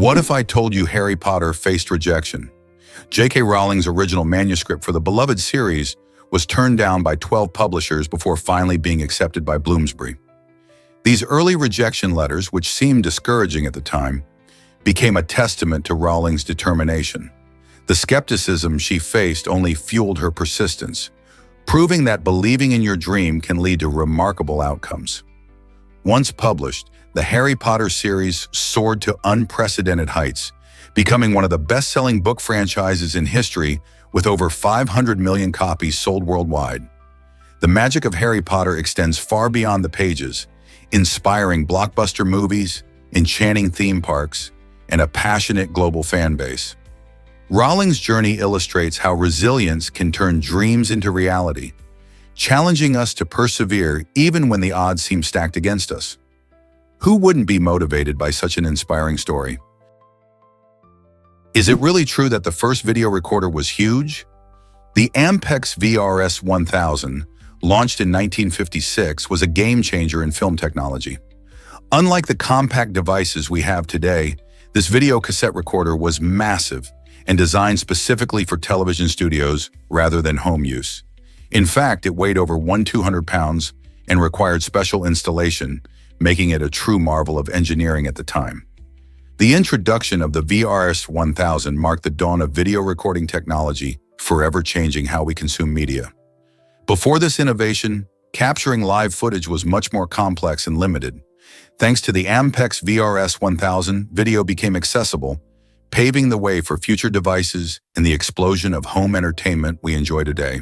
What if I told you Harry Potter faced rejection? J.K. Rowling's original manuscript for the beloved series was turned down by 12 publishers before finally being accepted by Bloomsbury. These early rejection letters, which seemed discouraging at the time, became a testament to Rowling's determination. The skepticism she faced only fueled her persistence, proving that believing in your dream can lead to remarkable outcomes. Once published, the Harry Potter series soared to unprecedented heights, becoming one of the best-selling book franchises in history with over 500 million copies sold worldwide. The magic of Harry Potter extends far beyond the pages, inspiring blockbuster movies, enchanting theme parks, and a passionate global fan base. Rowling's journey illustrates how resilience can turn dreams into reality, challenging us to persevere even when the odds seem stacked against us. Who wouldn't be motivated by such an inspiring story? Is it really true that the first video recorder was huge? The Ampex VRS 1000, launched in 1956, was a game-changer in film technology. Unlike the compact devices we have today, this video cassette recorder was massive and designed specifically for television studios rather than home use. In fact, it weighed over 200 pounds and required special installation, making it a true marvel of engineering at the time. The introduction of the VRS 1000 marked the dawn of video recording technology, forever changing how we consume media. Before this innovation, capturing live footage was much more complex and limited. Thanks to the Ampex VRS 1000, video became accessible, paving the way for future devices and the explosion of home entertainment we enjoy today.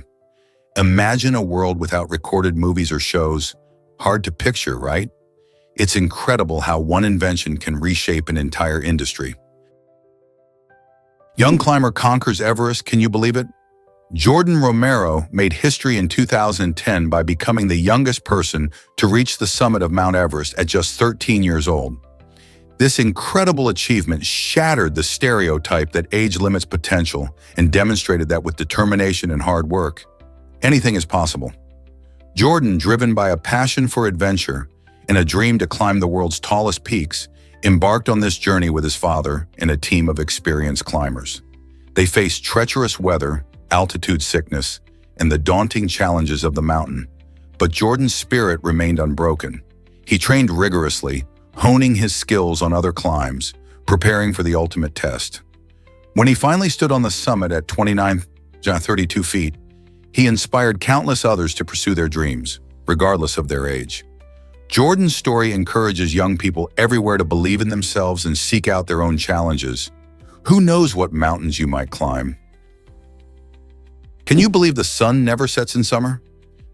Imagine a world without recorded movies or shows. Hard to picture, right? It's incredible how one invention can reshape an entire industry. Young climber conquers Everest, can you believe it? Jordan Romero made history in 2010 by becoming the youngest person to reach the summit of Mount Everest at just 13 years old. This incredible achievement shattered the stereotype that age limits potential and demonstrated that with determination and hard work, anything is possible. Jordan, driven by a passion for adventure and a dream to climb the world's tallest peaks, embarked on this journey with his father and a team of experienced climbers. They faced treacherous weather, altitude sickness, and the daunting challenges of the mountain, but Jordan's spirit remained unbroken. He trained rigorously, honing his skills on other climbs, preparing for the ultimate test. When he finally stood on the summit at 32 feet, he inspired countless others to pursue their dreams, regardless of their age. Jordan's story encourages young people everywhere to believe in themselves and seek out their own challenges. Who knows what mountains you might climb? Can you believe the sun never sets in summer?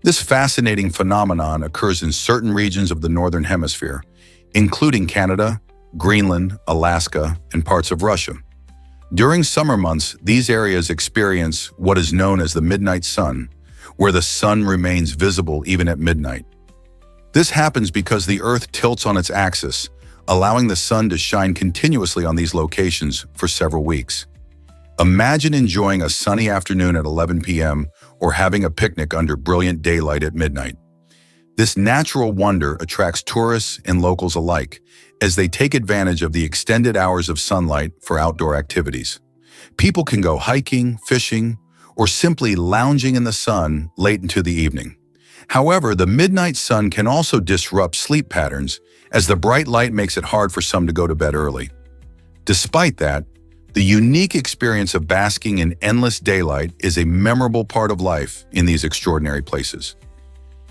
This fascinating phenomenon occurs in certain regions of the Northern Hemisphere, including Canada, Greenland, Alaska, and parts of Russia. During summer months, these areas experience what is known as the midnight sun, where the sun remains visible even at midnight. This happens because the Earth tilts on its axis, allowing the sun to shine continuously on these locations for several weeks. Imagine enjoying a sunny afternoon at 11 p.m. or having a picnic under brilliant daylight at midnight. This natural wonder attracts tourists and locals alike, as they take advantage of the extended hours of sunlight for outdoor activities. People can go hiking, fishing, or simply lounging in the sun late into the evening. However, the midnight sun can also disrupt sleep patterns, as the bright light makes it hard for some to go to bed early. Despite that, the unique experience of basking in endless daylight is a memorable part of life in these extraordinary places.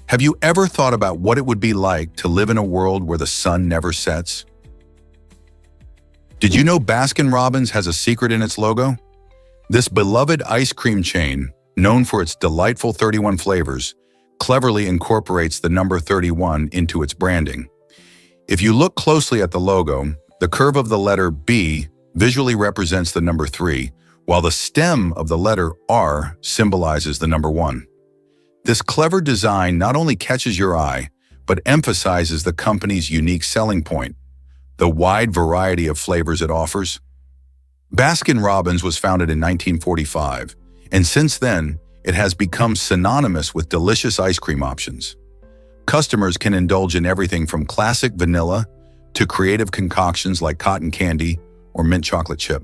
Have you ever thought about what it would be like to live in a world where the sun never sets? Did you know Baskin-Robbins has a secret in its logo? This beloved ice cream chain, known for its delightful 31 flavors, cleverly incorporates the number 31 into its branding. If you look closely at the logo, the curve of the letter B visually represents the number 3, while the stem of the letter R symbolizes the number 1. This clever design not only catches your eye, but emphasizes the company's unique selling point, the wide variety of flavors it offers. Baskin-Robbins was founded in 1945, and since then, it has become synonymous with delicious ice cream options. Customers can indulge in everything from classic vanilla to creative concoctions like cotton candy or mint chocolate chip.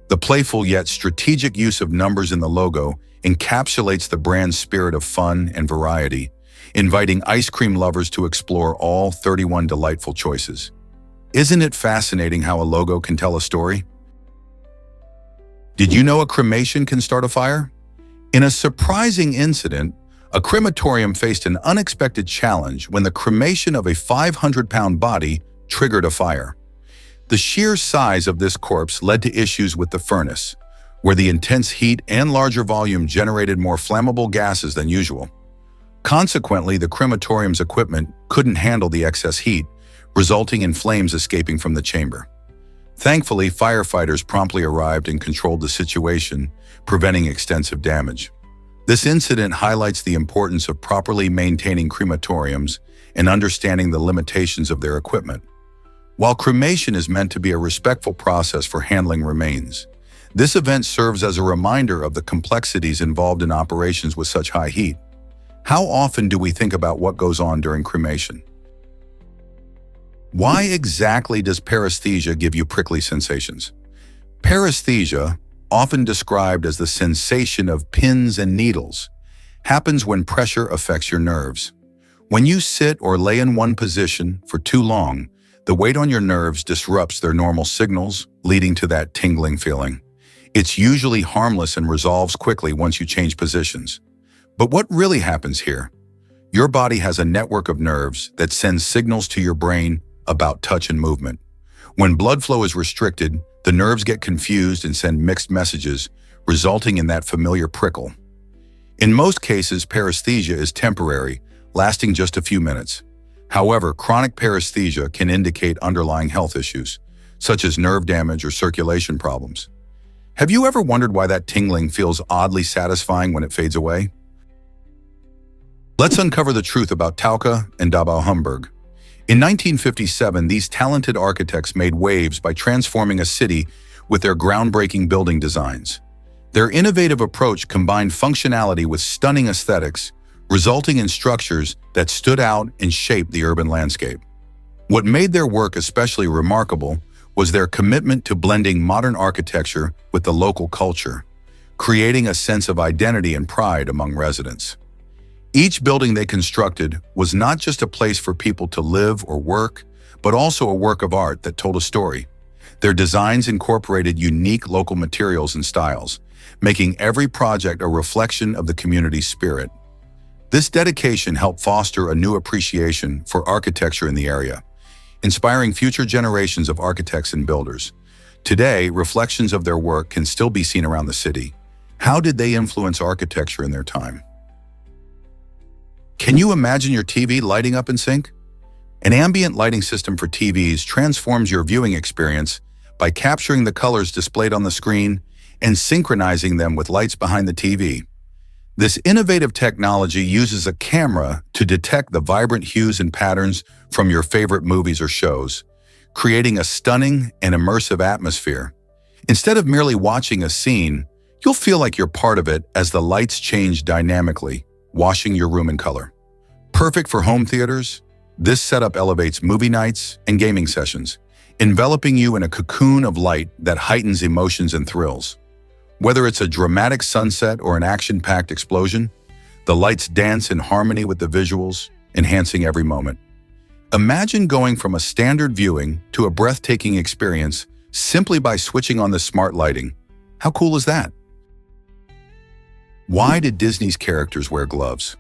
The playful yet strategic use of numbers in the logo encapsulates the brand's spirit of fun and variety, inviting ice cream lovers to explore all 31 delightful choices. Isn't it fascinating how a logo can tell a story? Did you know a cremation can start a fire? In a surprising incident, a crematorium faced an unexpected challenge when the cremation of a 500-pound body triggered a fire. The sheer size of this corpse led to issues with the furnace, where the intense heat and larger volume generated more flammable gases than usual. Consequently, the crematorium's equipment couldn't handle the excess heat, resulting in flames escaping from the chamber. Thankfully, firefighters promptly arrived and controlled the situation, preventing extensive damage. This incident highlights the importance of properly maintaining crematoriums and understanding the limitations of their equipment. While cremation is meant to be a respectful process for handling remains, this event serves as a reminder of the complexities involved in operations with such high heat. How often do we think about what goes on during cremation? Why exactly does paresthesia give you prickly sensations? Paresthesia, often described as the sensation of pins and needles, happens when pressure affects your nerves. When you sit or lay in one position for too long, the weight on your nerves disrupts their normal signals, leading to that tingling feeling. It's usually harmless and resolves quickly once you change positions. But what really happens here? Your body has a network of nerves that sends signals to your brain about touch and movement. When blood flow is restricted, the nerves get confused and send mixed messages, resulting in that familiar prickle. In most cases, paresthesia is temporary, lasting just a few minutes. However, chronic paresthesia can indicate underlying health issues, such as nerve damage or circulation problems. Have you ever wondered why that tingling feels oddly satisfying when it fades away? Let's uncover the truth about Tauke and Dabao Hamburg. In 1957, these talented architects made waves by transforming a city with their groundbreaking building designs. Their innovative approach combined functionality with stunning aesthetics, resulting in structures that stood out and shaped the urban landscape. What made their work especially remarkable was their commitment to blending modern architecture with the local culture, creating a sense of identity and pride among residents. Each building they constructed was not just a place for people to live or work, but also a work of art that told a story. Their designs incorporated unique local materials and styles, making every project a reflection of the community's spirit. This dedication helped foster a new appreciation for architecture in the area, inspiring future generations of architects and builders. Today, reflections of their work can still be seen around the city. How did they influence architecture in their time? Can you imagine your TV lighting up in sync? An ambient lighting system for TVs transforms your viewing experience by capturing the colors displayed on the screen and synchronizing them with lights behind the TV. This innovative technology uses a camera to detect the vibrant hues and patterns from your favorite movies or shows, creating a stunning and immersive atmosphere. Instead of merely watching a scene, you'll feel like you're part of it as the lights change dynamically, washing your room in color. Perfect for home theaters, this setup elevates movie nights and gaming sessions, enveloping you in a cocoon of light that heightens emotions and thrills. Whether it's a dramatic sunset or an action-packed explosion, the lights dance in harmony with the visuals, enhancing every moment. Imagine going from a standard viewing to a breathtaking experience simply by switching on the smart lighting. How cool is that? Why did Disney's characters wear gloves?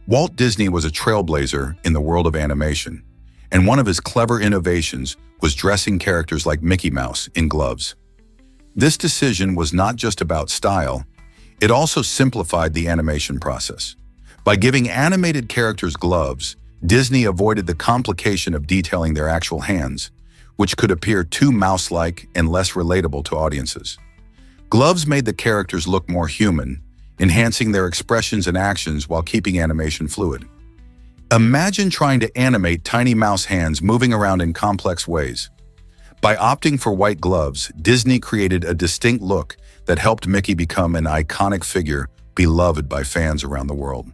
Walt Disney was a trailblazer in the world of animation, and one of his clever innovations was dressing characters like Mickey Mouse in gloves. This decision was not just about style, it also simplified the animation process. By giving animated characters gloves, Disney avoided the complication of detailing their actual hands, which could appear too mouse-like and less relatable to audiences. Gloves made the characters look more human, enhancing their expressions and actions while keeping animation fluid. Imagine trying to animate tiny mouse hands moving around in complex ways. By opting for white gloves, Disney created a distinct look that helped Mickey become an iconic figure beloved by fans around the world.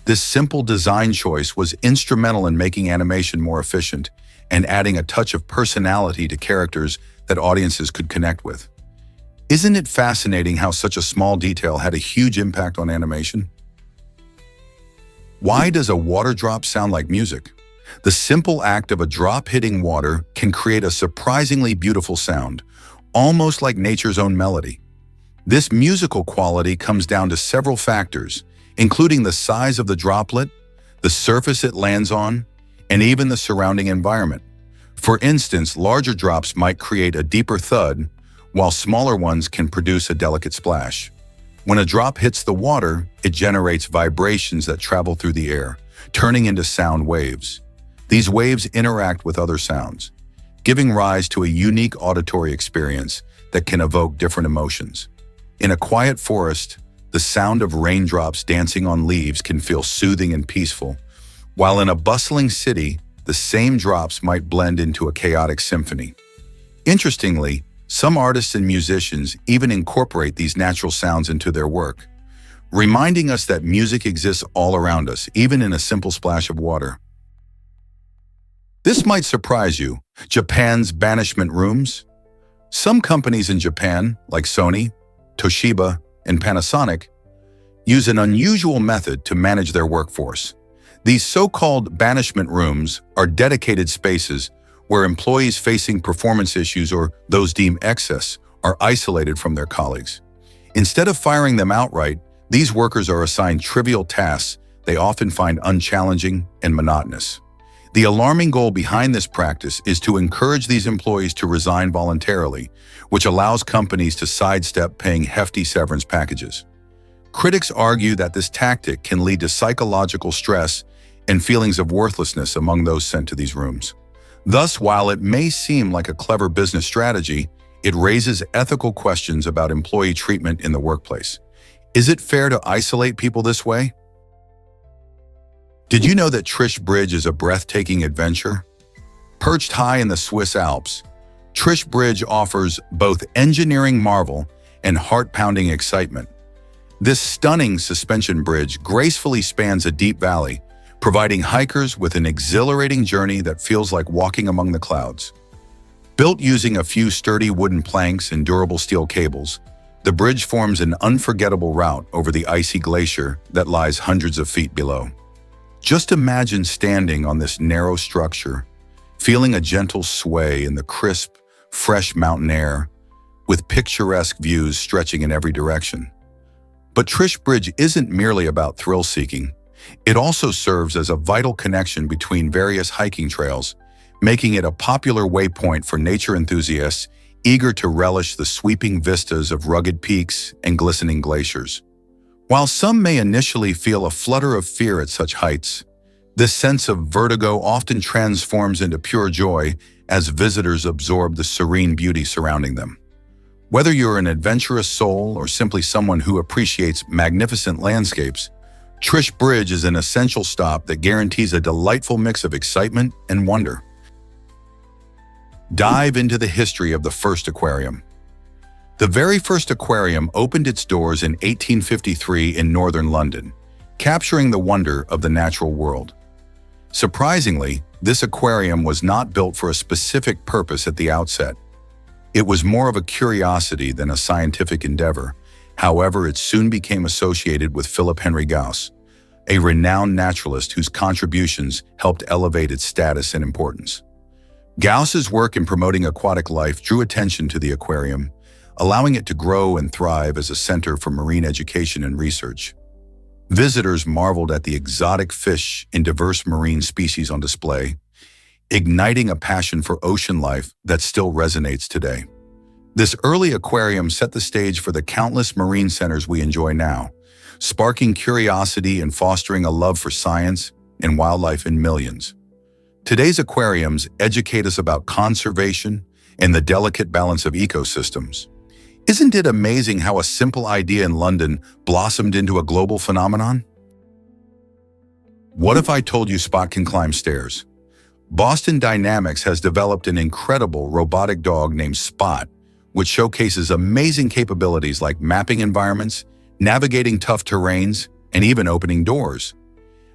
This simple design choice was instrumental in making animation more efficient and adding a touch of personality to characters that audiences could connect with. Isn't it fascinating how such a small detail had a huge impact on animation? Why does a water drop sound like music? The simple act of a drop hitting water can create a surprisingly beautiful sound, almost like nature's own melody. This musical quality comes down to several factors, including the size of the droplet, the surface it lands on, and even the surrounding environment. For instance, larger drops might create a deeper thud, while smaller ones can produce a delicate splash. When a drop hits the water, it generates vibrations that travel through the air, turning into sound waves. These waves interact with other sounds, giving rise to a unique auditory experience that can evoke different emotions. In a quiet forest, the sound of raindrops dancing on leaves can feel soothing and peaceful, while in a bustling city, the same drops might blend into a chaotic symphony. Interestingly, some artists and musicians even incorporate these natural sounds into their work, reminding us that music exists all around us, even in a simple splash of water. This might surprise you, Japan's banishment rooms. Some companies in Japan, like Sony, Toshiba, and Panasonic, use an unusual method to manage their workforce. These so-called banishment rooms are dedicated spaces where employees facing performance issues or those deemed excess are isolated from their colleagues. Instead of firing them outright, these workers are assigned trivial tasks they often find unchallenging and monotonous. The alarming goal behind this practice is to encourage these employees to resign voluntarily, which allows companies to sidestep paying hefty severance packages. Critics argue that this tactic can lead to psychological stress and feelings of worthlessness among those sent to these rooms. Thus, while it may seem like a clever business strategy, it raises ethical questions about employee treatment in the workplace. Is it fair to isolate people this way? Did you know that Trish Bridge is a breathtaking adventure? Perched high in the Swiss Alps, Trish Bridge offers both engineering marvel and heart-pounding excitement. This stunning suspension bridge gracefully spans a deep valley, providing hikers with an exhilarating journey that feels like walking among the clouds. Built using a few sturdy wooden planks and durable steel cables, the bridge forms an unforgettable route over the icy glacier that lies hundreds of feet below. Just imagine standing on this narrow structure, feeling a gentle sway in the crisp, fresh mountain air, with picturesque views stretching in every direction. But Trish Bridge isn't merely about thrill-seeking. It also serves as a vital connection between various hiking trails, making it a popular waypoint for nature enthusiasts eager to relish the sweeping vistas of rugged peaks and glistening glaciers. While some may initially feel a flutter of fear at such heights, this sense of vertigo often transforms into pure joy as visitors absorb the serene beauty surrounding them. Whether you're an adventurous soul or simply someone who appreciates magnificent landscapes, Trish Bridge is an essential stop that guarantees a delightful mix of excitement and wonder. Dive into the history of the first aquarium. The very first aquarium opened its doors in 1853 in northern London, capturing the wonder of the natural world. Surprisingly, this aquarium was not built for a specific purpose at the outset. It was more of a curiosity than a scientific endeavor. However, it soon became associated with Philip Henry Gauss, a renowned naturalist whose contributions helped elevate its status and importance. Gauss's work in promoting aquatic life drew attention to the aquarium, allowing it to grow and thrive as a center for marine education and research. Visitors marveled at the exotic fish and diverse marine species on display, igniting a passion for ocean life that still resonates today. This early aquarium set the stage for the countless marine centers we enjoy now, sparking curiosity and fostering a love for science and wildlife in millions. Today's aquariums educate us about conservation and the delicate balance of ecosystems. Isn't it amazing how a simple idea in London blossomed into a global phenomenon? What if I told you Spot can climb stairs? Boston Dynamics has developed an incredible robotic dog named Spot, which showcases amazing capabilities like mapping environments, navigating tough terrains, and even opening doors.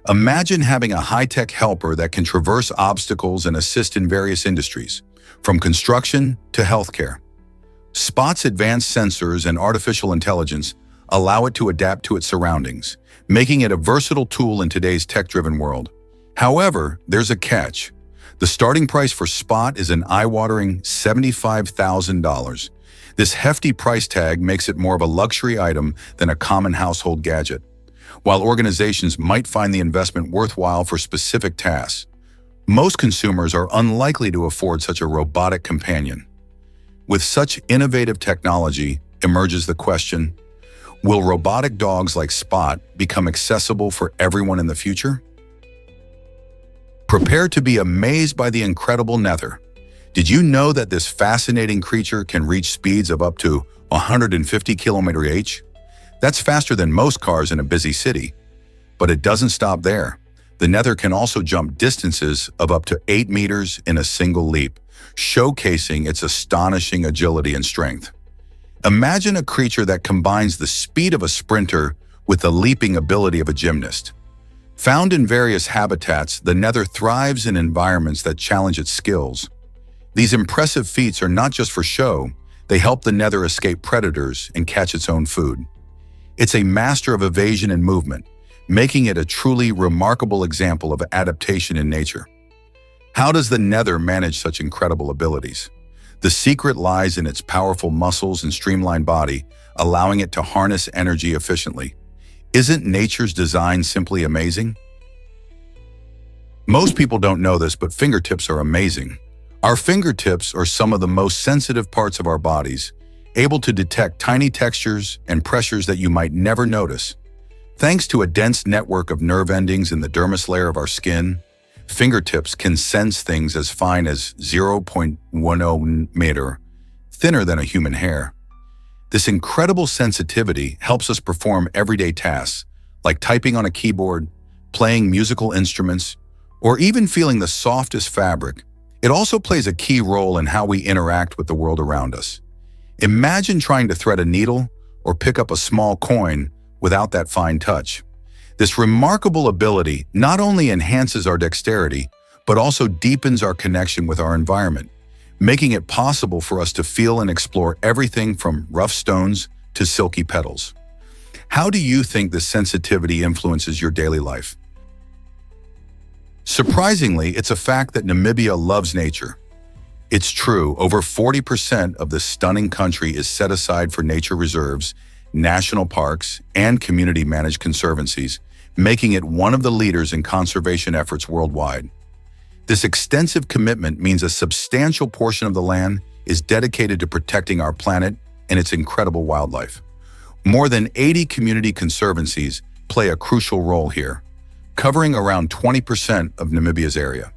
Imagine having a high-tech helper that can traverse obstacles and assist in various industries, from construction to healthcare. Spot's advanced sensors and artificial intelligence allow it to adapt to its surroundings, making it a versatile tool in today's tech-driven world. However, there's a catch. The starting price for Spot is an eye-watering $75,000. This hefty price tag makes it more of a luxury item than a common household gadget. While organizations might find the investment worthwhile for specific tasks, most consumers are unlikely to afford such a robotic companion. With such innovative technology emerges the question, will robotic dogs like Spot become accessible for everyone in the future? Prepare to be amazed by the incredible Nether. Did you know that this fascinating creature can reach speeds of up to 150 km/h? That's faster than most cars in a busy city. But it doesn't stop there. The Nether can also jump distances of up to 8 meters in a single leap, showcasing its astonishing agility and strength. Imagine a creature that combines the speed of a sprinter with the leaping ability of a gymnast. Found in various habitats, the Nether thrives in environments that challenge its skills. These impressive feats are not just for show, they help the Nether escape predators and catch its own food. It's a master of evasion and movement, making it a truly remarkable example of adaptation in nature. How does the Nether manage such incredible abilities? The secret lies in its powerful muscles and streamlined body, allowing it to harness energy efficiently. Isn't nature's design simply amazing? Most people don't know this, but fingertips are amazing. Our fingertips are some of the most sensitive parts of our bodies, able to detect tiny textures and pressures that you might never notice. Thanks to a dense network of nerve endings in the dermis layer of our skin, fingertips can sense things as fine as 0.10 meter, thinner than a human hair. This incredible sensitivity helps us perform everyday tasks, like typing on a keyboard, playing musical instruments, or even feeling the softest fabric. It also plays a key role in how we interact with the world around us. Imagine trying to thread a needle or pick up a small coin without that fine touch. This remarkable ability not only enhances our dexterity, but also deepens our connection with our environment, making it possible for us to feel and explore everything from rough stones to silky petals. How do you think this sensitivity influences your daily life? Surprisingly, it's a fact that Namibia loves nature. It's true, over 40% of this stunning country is set aside for nature reserves, national parks, and community-managed conservancies, making it one of the leaders in conservation efforts worldwide. This extensive commitment means a substantial portion of the land is dedicated to protecting our planet and its incredible wildlife. More than 80 community conservancies play a crucial role here, covering around 20% of Namibia's area.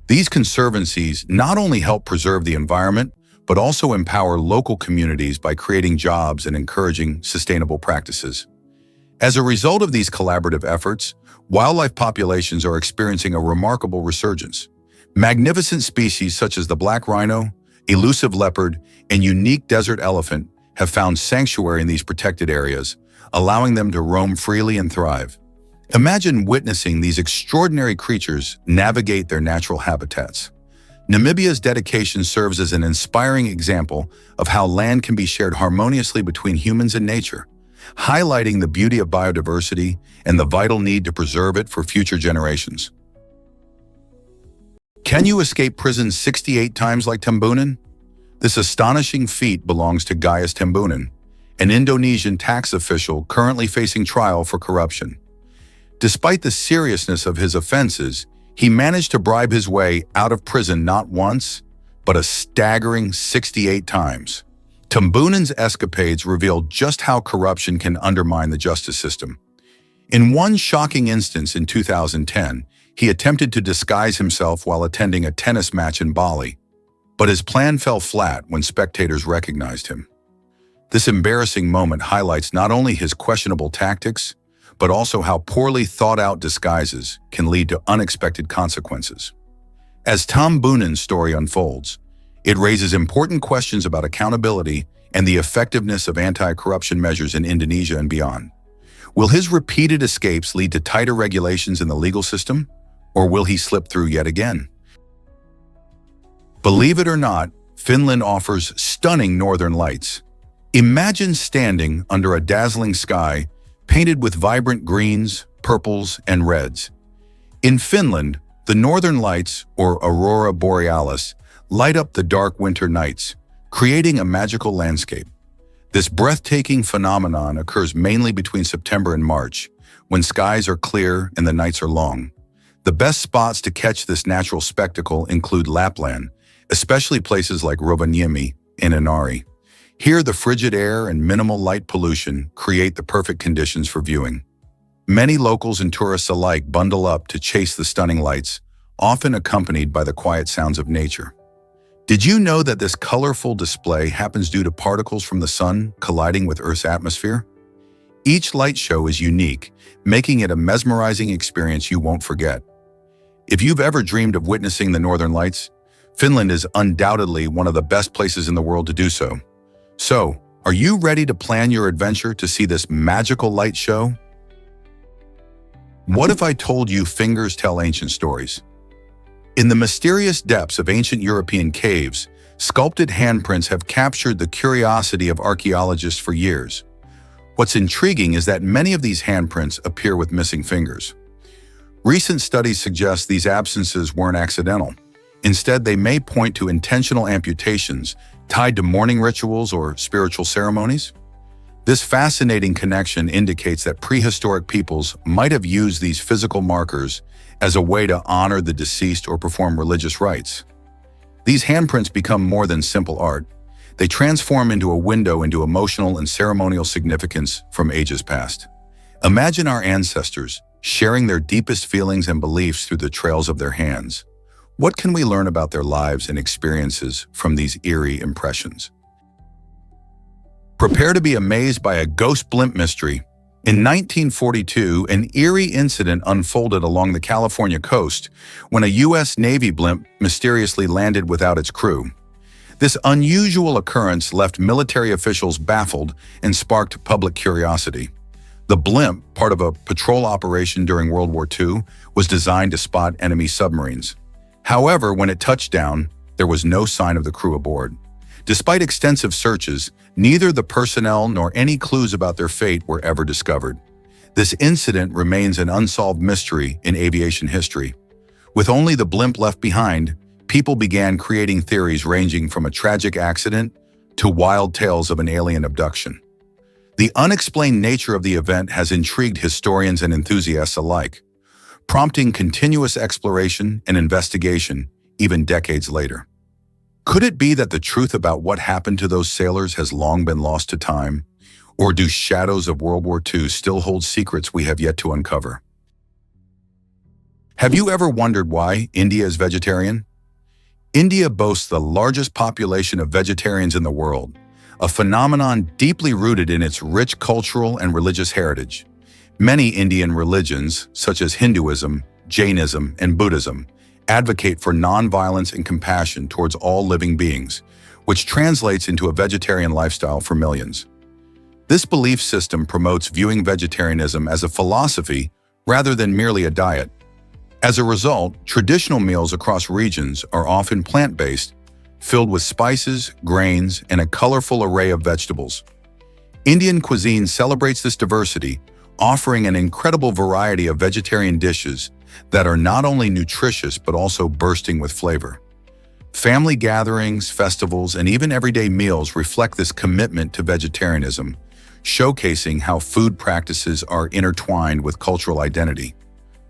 These conservancies not only help preserve the environment, but also empower local communities by creating jobs and encouraging sustainable practices. As a result of these collaborative efforts, wildlife populations are experiencing a remarkable resurgence. Magnificent species such as the black rhino, elusive leopard, and unique desert elephant have found sanctuary in these protected areas, allowing them to roam freely and thrive. Imagine witnessing these extraordinary creatures navigate their natural habitats. Namibia's dedication serves as an inspiring example of how land can be shared harmoniously between humans and nature, highlighting the beauty of biodiversity and the vital need to preserve it for future generations. Can you escape prison 68 times like Tambunan? This astonishing feat belongs to Gaius Tambunan, an Indonesian tax official currently facing trial for corruption. Despite the seriousness of his offenses, he managed to bribe his way out of prison not once, but a staggering 68 times. Tambunan's escapades reveal just how corruption can undermine the justice system. In one shocking instance in 2010, he attempted to disguise himself while attending a tennis match in Bali, but his plan fell flat when spectators recognized him. This embarrassing moment highlights not only his questionable tactics, but also how poorly thought-out disguises can lead to unexpected consequences. As Tambunan's story unfolds, it raises important questions about accountability and the effectiveness of anti-corruption measures in Indonesia and beyond. Will his repeated escapes lead to tighter regulations in the legal system, or will he slip through yet again? Believe it or not, Finland offers stunning northern lights. Imagine standing under a dazzling sky painted with vibrant greens, purples, and reds. In Finland, the northern lights, or aurora borealis, light up the dark winter nights, creating a magical landscape. This breathtaking phenomenon occurs mainly between September and March, when skies are clear and the nights are long. The best spots to catch this natural spectacle include Lapland, especially places like Rovaniemi and Inari. Here, the frigid air and minimal light pollution create the perfect conditions for viewing. Many locals and tourists alike bundle up to chase the stunning lights, often accompanied by the quiet sounds of nature. Did you know that this colorful display happens due to particles from the sun colliding with Earth's atmosphere? Each light show is unique, making it a mesmerizing experience you won't forget. If you've ever dreamed of witnessing the Northern Lights, Finland is undoubtedly one of the best places in the world to do so. So, are you ready to plan your adventure to see this magical light show? What if I told you fingers tell ancient stories? In the mysterious depths of ancient European caves, sculpted handprints have captured the curiosity of archaeologists for years. What's intriguing is that many of these handprints appear with missing fingers. Recent studies suggest these absences weren't accidental. Instead, they may point to intentional amputations tied to mourning rituals or spiritual ceremonies. This fascinating connection indicates that prehistoric peoples might have used these physical markers as a way to honor the deceased or perform religious rites. These handprints become more than simple art. They transform into a window into emotional and ceremonial significance from ages past. Imagine our ancestors sharing their deepest feelings and beliefs through the trails of their hands. What can we learn about their lives and experiences from these eerie impressions? Prepare to be amazed by a ghost blimp mystery. In 1942, an eerie incident unfolded along the California coast when a U.S. Navy blimp mysteriously landed without its crew. This unusual occurrence left military officials baffled and sparked public curiosity. The blimp, part of a patrol operation during World War II, was designed to spot enemy submarines. However, when it touched down, there was no sign of the crew aboard. Despite extensive searches, neither the personnel nor any clues about their fate were ever discovered. This incident remains an unsolved mystery in aviation history. With only the blimp left behind, people began creating theories ranging from a tragic accident to wild tales of an alien abduction. The unexplained nature of the event has intrigued historians and enthusiasts alike, prompting continuous exploration and investigation even decades later. Could it be that the truth about what happened to those sailors has long been lost to time? Or do shadows of World War II still hold secrets we have yet to uncover? Have you ever wondered why India is vegetarian? India boasts the largest population of vegetarians in the world, a phenomenon deeply rooted in its rich cultural and religious heritage. Many Indian religions, such as Hinduism, Jainism, and Buddhism, advocate for nonviolence and compassion towards all living beings, which translates into a vegetarian lifestyle for millions. This belief system promotes viewing vegetarianism as a philosophy rather than merely a diet. As a result, traditional meals across regions are often plant-based, filled with spices, grains, and a colorful array of vegetables. Indian cuisine celebrates this diversity, offering an incredible variety of vegetarian dishes that are not only nutritious but also bursting with flavor. Family gatherings, festivals, and even everyday meals reflect this commitment to vegetarianism, showcasing how food practices are intertwined with cultural identity.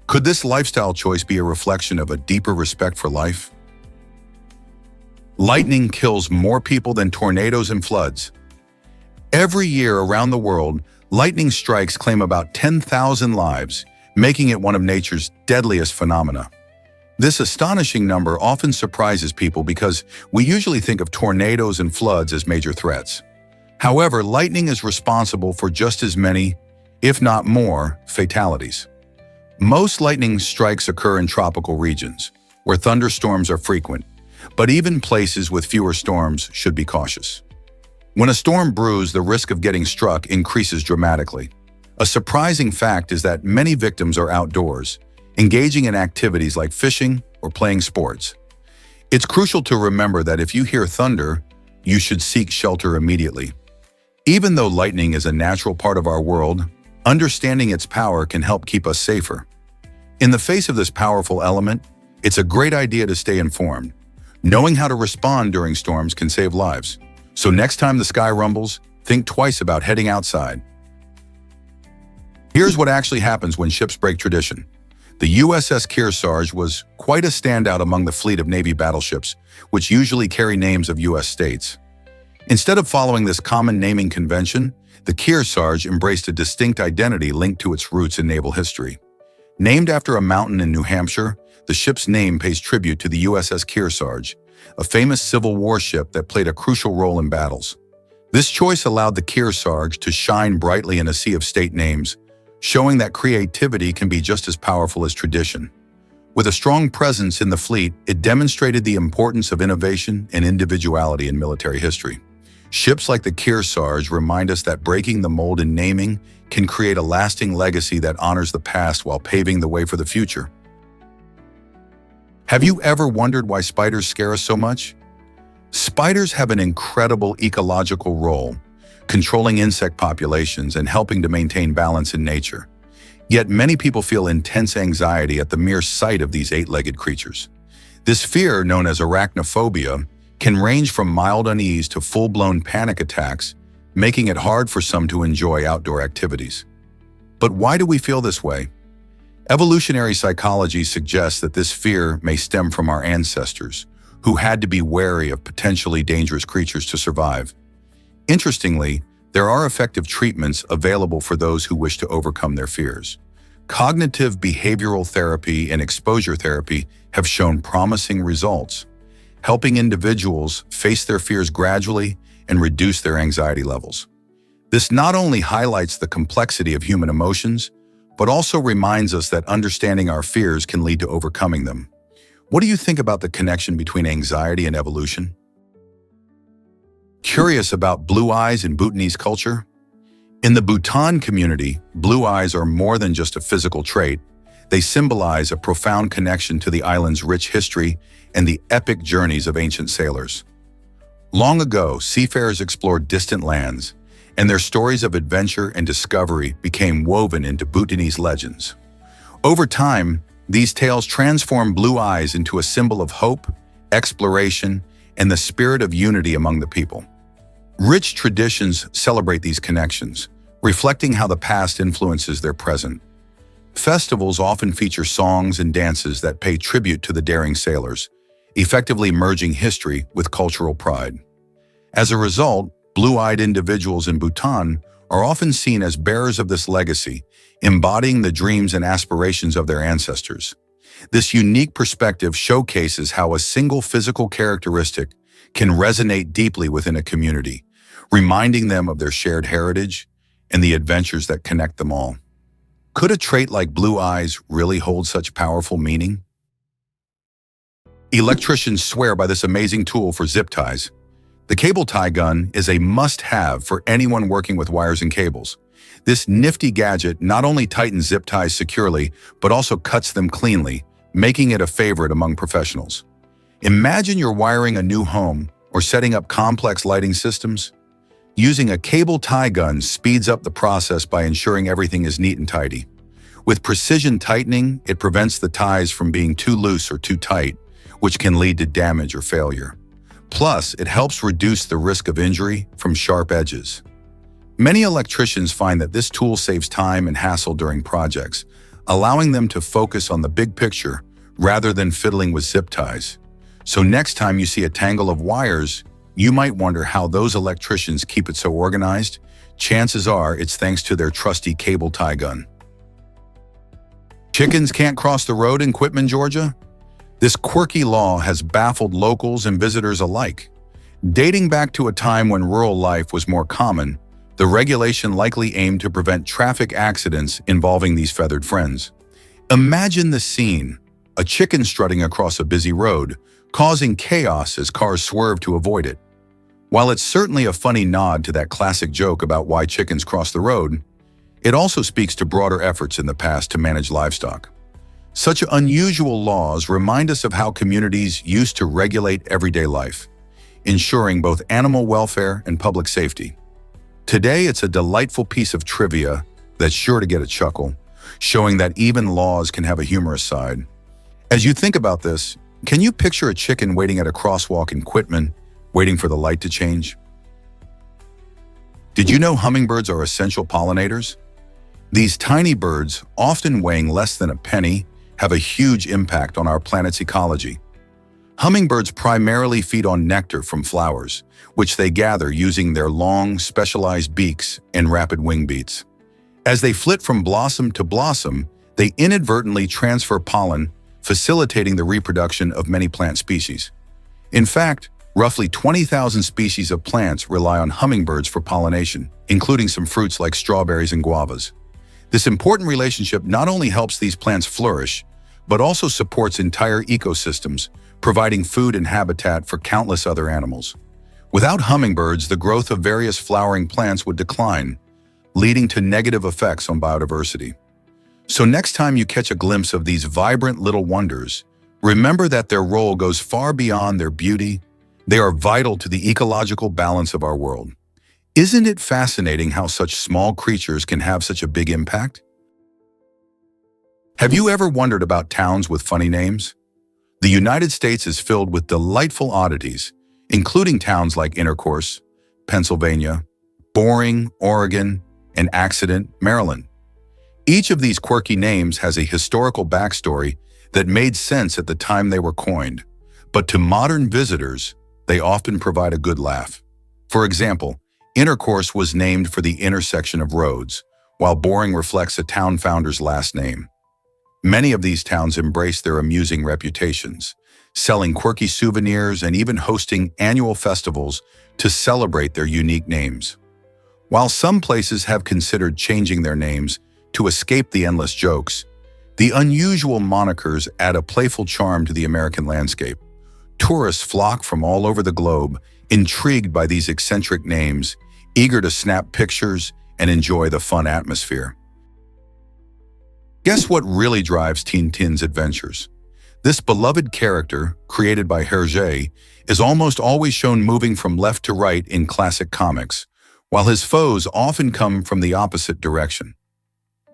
Could this lifestyle choice be a reflection of a deeper respect for life? Lightning kills more people than tornadoes and floods. Every year around the world, lightning strikes claim about 10,000 lives, making it one of nature's deadliest phenomena. This astonishing number often surprises people because we usually think of tornadoes and floods as major threats. However, lightning is responsible for just as many, if not more, fatalities. Most lightning strikes occur in tropical regions, where thunderstorms are frequent, but even places with fewer storms should be cautious. When a storm brews, the risk of getting struck increases dramatically. A surprising fact is that many victims are outdoors, engaging in activities like fishing or playing sports. It's crucial to remember that if you hear thunder, you should seek shelter immediately. Even though lightning is a natural part of our world, understanding its power can help keep us safer. In the face of this powerful element, it's a great idea to stay informed. Knowing how to respond during storms can save lives. So next time the sky rumbles, think twice about heading outside. Here's what actually happens when ships break tradition. The USS Kearsarge was quite a standout among the fleet of Navy battleships, which usually carry names of U.S. states. Instead of following this common naming convention, the Kearsarge embraced a distinct identity linked to its roots in naval history. Named after a mountain in New Hampshire, the ship's name pays tribute to the USS Kearsarge, a famous Civil War ship that played a crucial role in battles. This choice allowed the Kearsarge to shine brightly in a sea of state names, showing that creativity can be just as powerful as tradition. With a strong presence in the fleet, it demonstrated the importance of innovation and individuality in military history. Ships like the Kearsarge remind us that breaking the mold in naming can create a lasting legacy that honors the past while paving the way for the future. Have you ever wondered why spiders scare us so much? Spiders have an incredible ecological role, controlling insect populations and helping to maintain balance in nature. Yet many people feel intense anxiety at the mere sight of these eight-legged creatures. This fear, known as arachnophobia, can range from mild unease to full-blown panic attacks, making it hard for some to enjoy outdoor activities. But why do we feel this way? Evolutionary psychology suggests that this fear may stem from our ancestors, who had to be wary of potentially dangerous creatures to survive. Interestingly, there are effective treatments available for those who wish to overcome their fears. Cognitive behavioral therapy and exposure therapy have shown promising results, helping individuals face their fears gradually and reduce their anxiety levels. This not only highlights the complexity of human emotions, but also reminds us that understanding our fears can lead to overcoming them. What do you think about the connection between anxiety and evolution? Curious about blue eyes in Bhutanese culture? In the Bhutan community, blue eyes are more than just a physical trait. They symbolize a profound connection to the island's rich history and the epic journeys of ancient sailors. Long ago, seafarers explored distant lands, and their stories of adventure and discovery became woven into Bhutanese legends. Over time, these tales transformed blue eyes into a symbol of hope, exploration, and the spirit of unity among the people. Rich traditions celebrate these connections, reflecting how the past influences their present. Festivals often feature songs and dances that pay tribute to the daring sailors, effectively merging history with cultural pride. As a result, blue-eyed individuals in Bhutan are often seen as bearers of this legacy, embodying the dreams and aspirations of their ancestors. This unique perspective showcases how a single physical characteristic can resonate deeply within a community, reminding them of their shared heritage and the adventures that connect them all. Could a trait like blue eyes really hold such powerful meaning? Electricians swear by this amazing tool for zip ties. The cable tie gun is a must-have for anyone working with wires and cables. This nifty gadget not only tightens zip ties securely, but also cuts them cleanly, making it a favorite among professionals. Imagine you're wiring a new home or setting up complex lighting systems. Using a cable tie gun speeds up the process by ensuring everything is neat and tidy. With precision tightening, it prevents the ties from being too loose or too tight, which can lead to damage or failure. Plus, it helps reduce the risk of injury from sharp edges. Many electricians find that this tool saves time and hassle during projects, allowing them to focus on the big picture rather than fiddling with zip ties. So next time you see a tangle of wires, you might wonder how those electricians keep it so organized. Chances are it's thanks to their trusty cable tie gun. Chickens can't cross the road in Quitman, Georgia? This quirky law has baffled locals and visitors alike. Dating back to a time when rural life was more common, the regulation likely aimed to prevent traffic accidents involving these feathered friends. Imagine the scene, a chicken strutting across a busy road, causing chaos as cars swerve to avoid it. While it's certainly a funny nod to that classic joke about why chickens cross the road, It also speaks to broader efforts in the past to manage livestock. Such unusual laws remind us of how communities used to regulate everyday life, ensuring both animal welfare and public safety. Today, it's a delightful piece of trivia that's sure to get a chuckle, showing that even laws can have a humorous side. As you think about this, can you picture a chicken waiting at a crosswalk in Quitman, waiting for the light to change? Did you know hummingbirds are essential pollinators? These tiny birds, often weighing less than a penny, have a huge impact on our planet's ecology. Hummingbirds primarily feed on nectar from flowers, which they gather using their long, specialized beaks and rapid wing beats. As they flit from blossom to blossom, they inadvertently transfer pollen, facilitating the reproduction of many plant species. In fact, roughly 20,000 species of plants rely on hummingbirds for pollination, including some fruits like strawberries and guavas. This important relationship not only helps these plants flourish, but also supports entire ecosystems, providing food and habitat for countless other animals. Without hummingbirds, the growth of various flowering plants would decline, leading to negative effects on biodiversity. So next time you catch a glimpse of these vibrant little wonders, remember that their role goes far beyond their beauty. They are vital to the ecological balance of our world. Isn't it fascinating how such small creatures can have such a big impact? Have you ever wondered about towns with funny names? The United States is filled with delightful oddities, including towns like Intercourse, Pennsylvania, Boring, Oregon, and Accident, Maryland. Each of these quirky names has a historical backstory that made sense at the time they were coined, but to modern visitors, they often provide a good laugh. For example, Intercourse was named for the intersection of roads, while Boring reflects a town founder's last name. Many of these towns embrace their amusing reputations, selling quirky souvenirs and even hosting annual festivals to celebrate their unique names. While some places have considered changing their names to escape the endless jokes, the unusual monikers add a playful charm to the American landscape. Tourists flock from all over the globe, intrigued by these eccentric names, eager to snap pictures and enjoy the fun atmosphere. Guess what really drives Tintin's adventures? This beloved character, created by Hergé, is almost always shown moving from left to right in classic comics, while his foes often come from the opposite direction.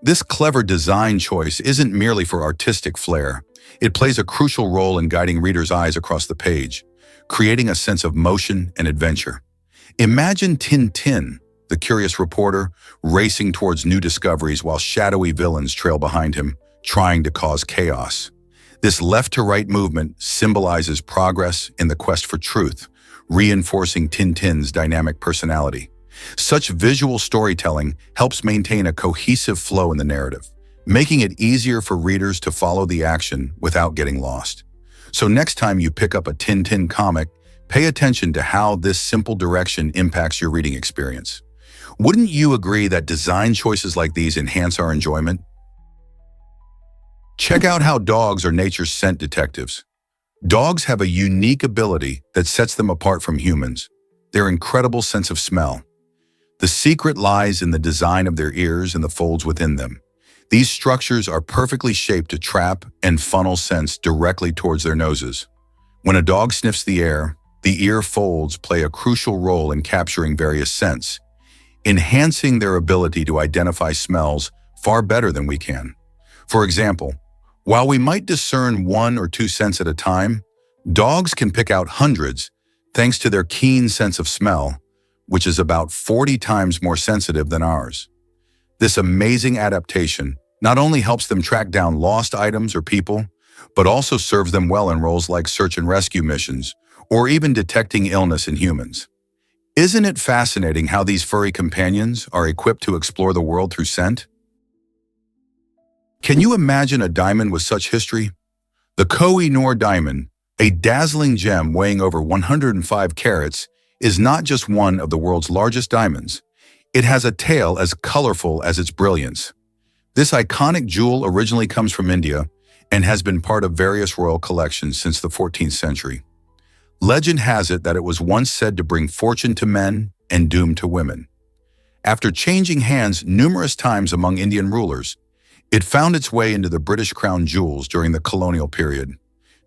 This clever design choice isn't merely for artistic flair. It plays a crucial role in guiding readers' eyes across the page, creating a sense of motion and adventure. Imagine Tintin, the curious reporter, racing towards new discoveries while shadowy villains trail behind him, trying to cause chaos. This left-to-right movement symbolizes progress in the quest for truth, reinforcing Tintin's dynamic personality. Such visual storytelling helps maintain a cohesive flow in the narrative, making it easier for readers to follow the action without getting lost. So next time you pick up a Tintin comic, pay attention to how this simple direction impacts your reading experience. Wouldn't you agree that design choices like these enhance our enjoyment? Check out how dogs are nature's scent detectives. Dogs have a unique ability that sets them apart from humans, their incredible sense of smell. The secret lies in the design of their ears and the folds within them. These structures are perfectly shaped to trap and funnel scents directly towards their noses. When a dog sniffs the air, the ear folds play a crucial role in capturing various scents, enhancing their ability to identify smells far better than we can. For example, while we might discern 1 or 2 scents at a time, dogs can pick out hundreds thanks to their keen sense of smell, which is about 40 times more sensitive than ours. This amazing adaptation not only helps them track down lost items or people, but also serves them well in roles like search and rescue missions, or even detecting illness in humans. Isn't it fascinating how these furry companions are equipped to explore the world through scent? Can you imagine a diamond with such history? The Koh-i-Noor diamond, a dazzling gem weighing over 105 carats, is not just one of the world's largest diamonds. It has a tale as colorful as its brilliance. This iconic jewel originally comes from India and has been part of various royal collections since the 14th century. Legend has it that it was once said to bring fortune to men and doom to women. After changing hands numerous times among Indian rulers, it found its way into the British crown jewels during the colonial period.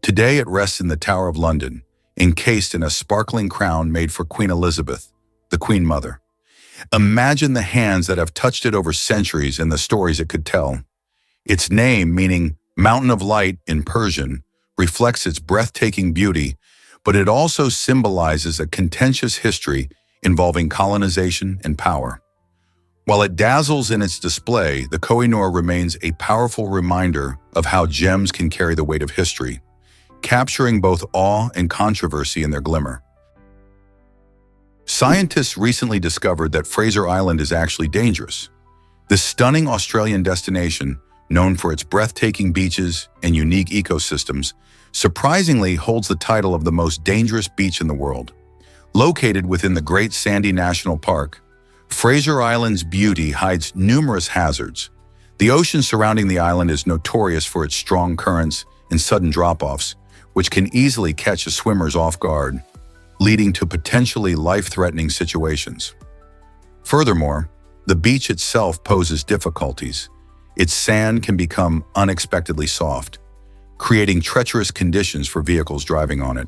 Today it rests in the Tower of London, encased in a sparkling crown made for Queen Elizabeth, the Queen Mother. Imagine the hands that have touched it over centuries and the stories it could tell. Its name, meaning Mountain of Light in Persian, reflects its breathtaking beauty, but it also symbolizes a contentious history involving colonization and power. While it dazzles in its display, the Koh-i-Noor remains a powerful reminder of how gems can carry the weight of history, capturing both awe and controversy in their glimmer. Scientists recently discovered that Fraser Island is actually dangerous. This stunning Australian destination, known for its breathtaking beaches and unique ecosystems, surprisingly holds the title of the most dangerous beach in the world. Located within the Great Sandy National Park, Fraser Island's beauty hides numerous hazards. The ocean surrounding the island is notorious for its strong currents and sudden drop-offs, which can easily catch a swimmer's off guard, leading to potentially life-threatening situations. Furthermore, the beach itself poses difficulties. Its sand can become unexpectedly soft, creating treacherous conditions for vehicles driving on it.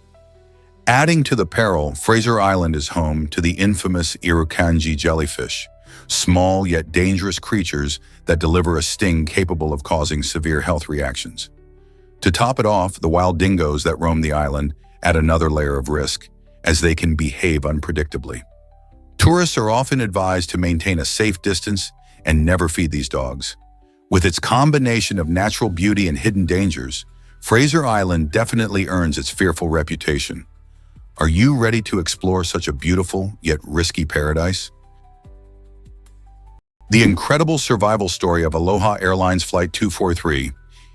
Adding to the peril, Fraser Island is home to the infamous Irukandji jellyfish, small yet dangerous creatures that deliver a sting capable of causing severe health reactions. To top it off, the wild dingoes that roam the island add another layer of risk, as they can behave unpredictably. Tourists are often advised to maintain a safe distance and never feed these dogs. With its combination of natural beauty and hidden dangers, Fraser Island definitely earns its fearful reputation. Are you ready to explore such a beautiful yet risky paradise? The incredible survival story of Aloha Airlines Flight 243.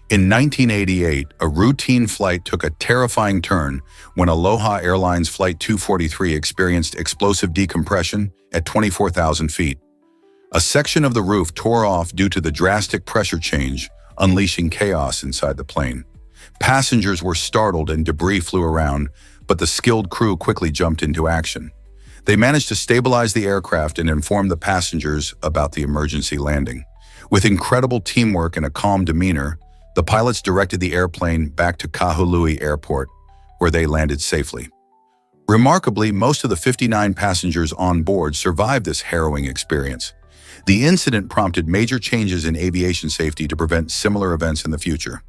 In 1988, a routine flight took a terrifying turn when Aloha Airlines Flight 243 experienced explosive decompression at 24,000 feet. A section of the roof tore off due to the drastic pressure change, unleashing chaos inside the plane. Passengers were startled and debris flew around, but the skilled crew quickly jumped into action. They managed to stabilize the aircraft and inform the passengers about the emergency landing. With incredible teamwork and a calm demeanor, the pilots directed the airplane back to Kahului Airport, where they landed safely. Remarkably, most of the 59 passengers on board survived this harrowing experience. The incident prompted major changes in aviation safety to prevent similar events in the future.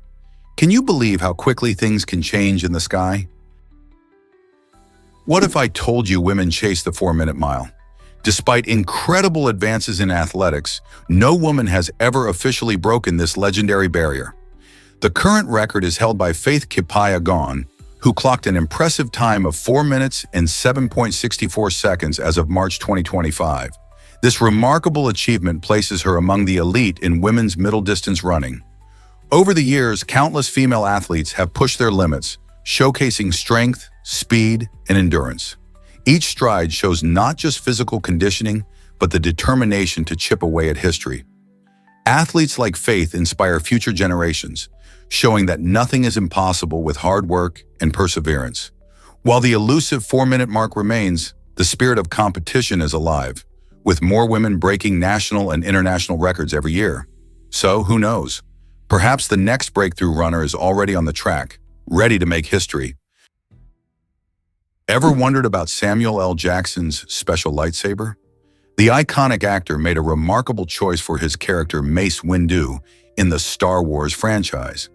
Can you believe how quickly things can change in the sky? What if I told you women chase the 4-minute mile? Despite incredible advances in athletics, no woman has ever officially broken this legendary barrier. The current record is held by Faith Kipyegon, who clocked an impressive time of 4 minutes and 7.64 seconds as of March 2025. This remarkable achievement places her among the elite in women's middle distance running. Over the years, countless female athletes have pushed their limits, showcasing strength, speed, and endurance. Each stride shows not just physical conditioning, but the determination to chip away at history. Athletes like Faith inspire future generations, showing that nothing is impossible with hard work and perseverance. While the elusive 4-minute mark remains, the spirit of competition is alive, with more women breaking national and international records every year. So, who knows? Perhaps the next breakthrough runner is already on the track, ready to make history. Ever wondered about Samuel L. Jackson's special lightsaber? The iconic actor made a remarkable choice for his character Mace Windu in the Star Wars franchise.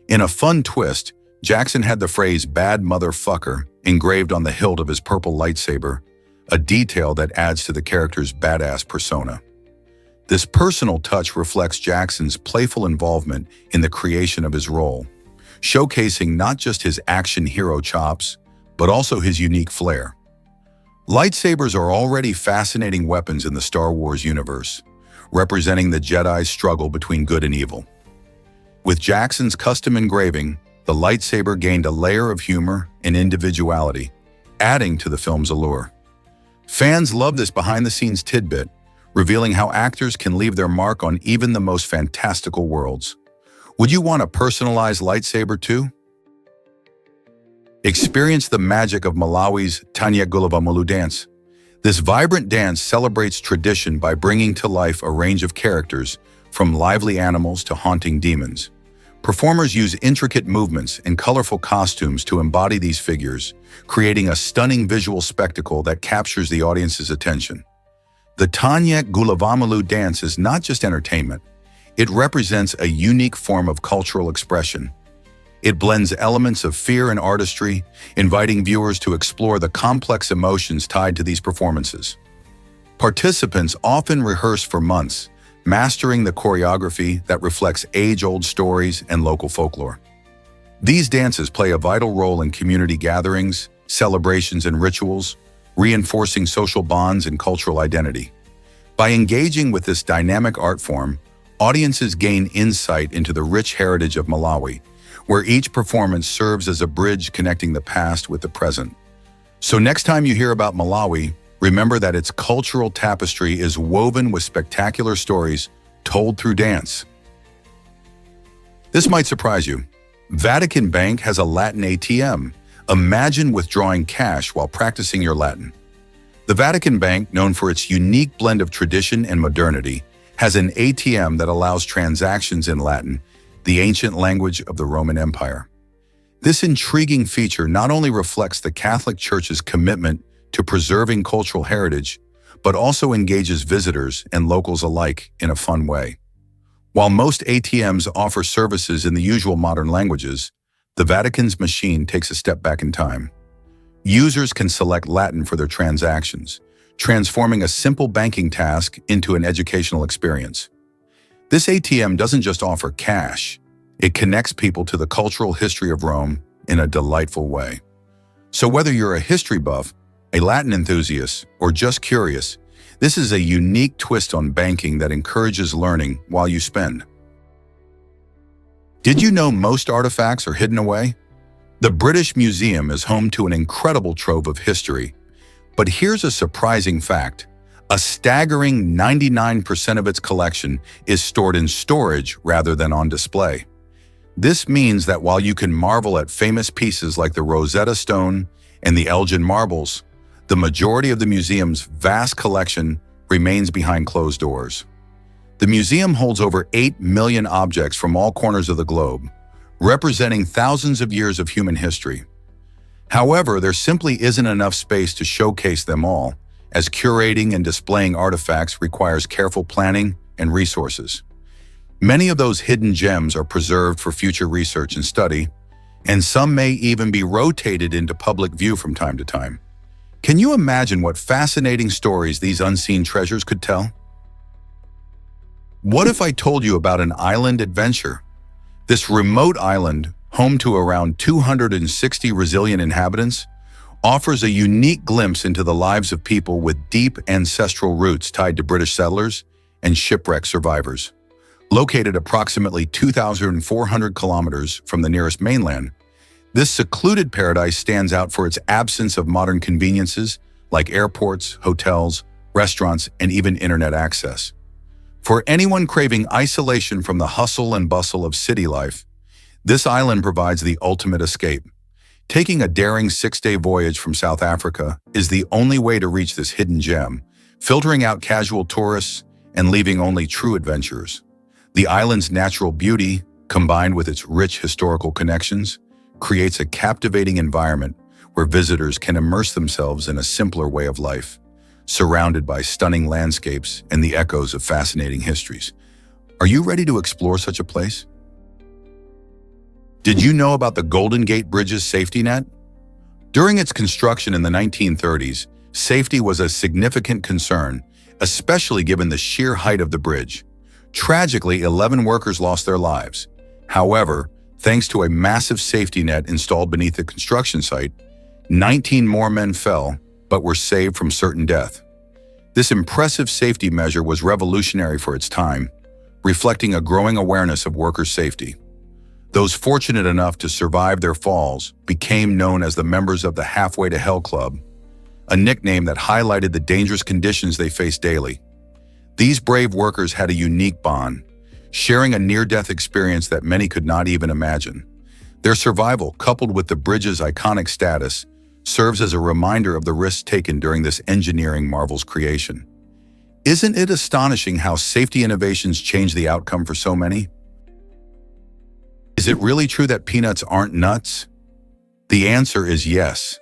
In a fun twist, Jackson had the phrase "bad motherfucker" engraved on the hilt of his purple lightsaber, a detail that adds to the character's badass persona. This personal touch reflects Jackson's playful involvement in the creation of his role, showcasing not just his action hero chops, but also his unique flair. Lightsabers are already fascinating weapons in the Star Wars universe, representing the Jedi's struggle between good and evil. With Jackson's custom engraving, the lightsaber gained a layer of humor and individuality, adding to the film's allure. Fans love this behind-the-scenes tidbit, revealing how actors can leave their mark on even the most fantastical worlds. Would you want a personalized lightsaber too? Experience the magic of Malawi's Tanya Gulava Mulu dance. This vibrant dance celebrates tradition by bringing to life a range of characters, from lively animals to haunting demons. Performers use intricate movements and colorful costumes to embody these figures, creating a stunning visual spectacle that captures the audience's attention. The Tanyek Gulavamalu dance is not just entertainment. It represents a unique form of cultural expression. It blends elements of fear and artistry, inviting viewers to explore the complex emotions tied to these performances. Participants often rehearse for months, mastering the choreography that reflects age-old stories and local folklore. These dances play a vital role in community gatherings, celebrations, and rituals, reinforcing social bonds and cultural identity. By engaging with this dynamic art form, audiences gain insight into the rich heritage of Malawi, where each performance serves as a bridge connecting the past with the present. So next time you hear about Malawi, remember that its cultural tapestry is woven with spectacular stories told through dance. This might surprise you. Vatican Bank has a Latin ATM. Imagine withdrawing cash while practicing your Latin. The Vatican Bank, known for its unique blend of tradition and modernity, has an ATM that allows transactions in Latin, the ancient language of the Roman Empire. This intriguing feature not only reflects the Catholic Church's commitment to preserving cultural heritage, but also engages visitors and locals alike in a fun way. While most ATMs offer services in the usual modern languages, the Vatican's machine takes a step back in time. Users can select Latin for their transactions, transforming a simple banking task into an educational experience. This ATM doesn't just offer cash, it connects people to the cultural history of Rome in a delightful way. So whether you're a history buff, a Latin enthusiast, or just curious, this is a unique twist on banking that encourages learning while you spend. Did you know most artifacts are hidden away? The British Museum is home to an incredible trove of history. But here's a surprising fact. A staggering 99% of its collection is stored in storage rather than on display. This means that while you can marvel at famous pieces like the Rosetta Stone and the Elgin marbles, the majority of the museum's vast collection remains behind closed doors. The museum holds over 8 million objects from all corners of the globe, representing thousands of years of human history. However, there simply isn't enough space to showcase them all, as curating and displaying artifacts requires careful planning and resources. Many of those hidden gems are preserved for future research and study, and some may even be rotated into public view from time to time. Can you imagine what fascinating stories these unseen treasures could tell? What if I told you about an island adventure? This remote island, home to around 260 resilient inhabitants, offers a unique glimpse into the lives of people with deep ancestral roots tied to British settlers and shipwreck survivors. Located approximately 2,400 kilometers from the nearest mainland, this secluded paradise stands out for its absence of modern conveniences like airports, hotels, restaurants, and even internet access. For anyone craving isolation from the hustle and bustle of city life, this island provides the ultimate escape. Taking a daring 6-day voyage from South Africa is the only way to reach this hidden gem, filtering out casual tourists and leaving only true adventurers. The island's natural beauty, combined with its rich historical connections, creates a captivating environment where visitors can immerse themselves in a simpler way of life, surrounded by stunning landscapes and the echoes of fascinating histories. Are you ready to explore such a place? Did you know about the Golden Gate Bridge's safety net? During its construction in the 1930s, safety was a significant concern, especially given the sheer height of the bridge. Tragically, 11 workers lost their lives. However, thanks to a massive safety net installed beneath the construction site, 19 more men fell, but were saved from certain death. This impressive safety measure was revolutionary for its time, reflecting a growing awareness of worker safety. Those fortunate enough to survive their falls became known as the members of the Halfway to Hell Club, a nickname that highlighted the dangerous conditions they faced daily. These brave workers had a unique bond, sharing a near-death experience that many could not even imagine. Their survival, coupled with the bridge's iconic status, serves as a reminder of the risks taken during this engineering marvel's creation. Isn't it astonishing how safety innovations change the outcome for so many? Is it really true that peanuts aren't nuts? The answer is yes.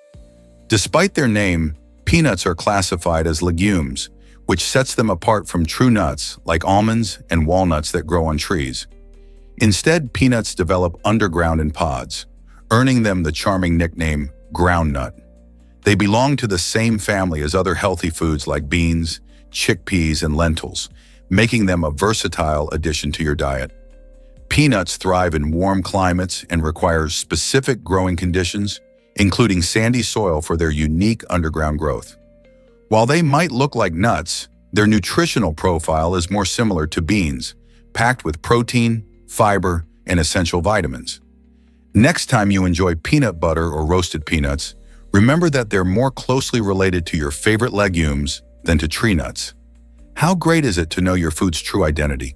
Despite their name, peanuts are classified as legumes, which sets them apart from true nuts like almonds and walnuts that grow on trees. Instead, peanuts develop underground in pods, earning them the charming nickname groundnut. They belong to the same family as other healthy foods like beans, chickpeas, and lentils, making them a versatile addition to your diet. Peanuts thrive in warm climates and require specific growing conditions, including sandy soil for their unique underground growth. While they might look like nuts, their nutritional profile is more similar to beans, packed with protein, fiber, and essential vitamins. Next time you enjoy peanut butter or roasted peanuts, remember that they're more closely related to your favorite legumes than to tree nuts. How great is it to know your food's true identity?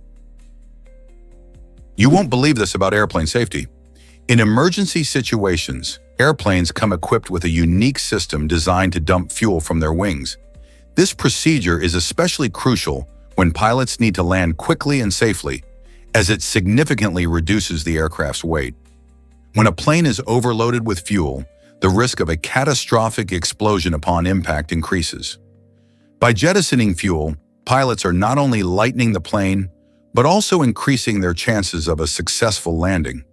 You won't believe this about airplane safety. In emergency situations, airplanes come equipped with a unique system designed to dump fuel from their wings. This procedure is especially crucial when pilots need to land quickly and safely, as it significantly reduces the aircraft's weight. When a plane is overloaded with fuel, the risk of a catastrophic explosion upon impact increases. By jettisoning fuel, pilots are not only lightening the plane, but also increasing their chances of a successful landing.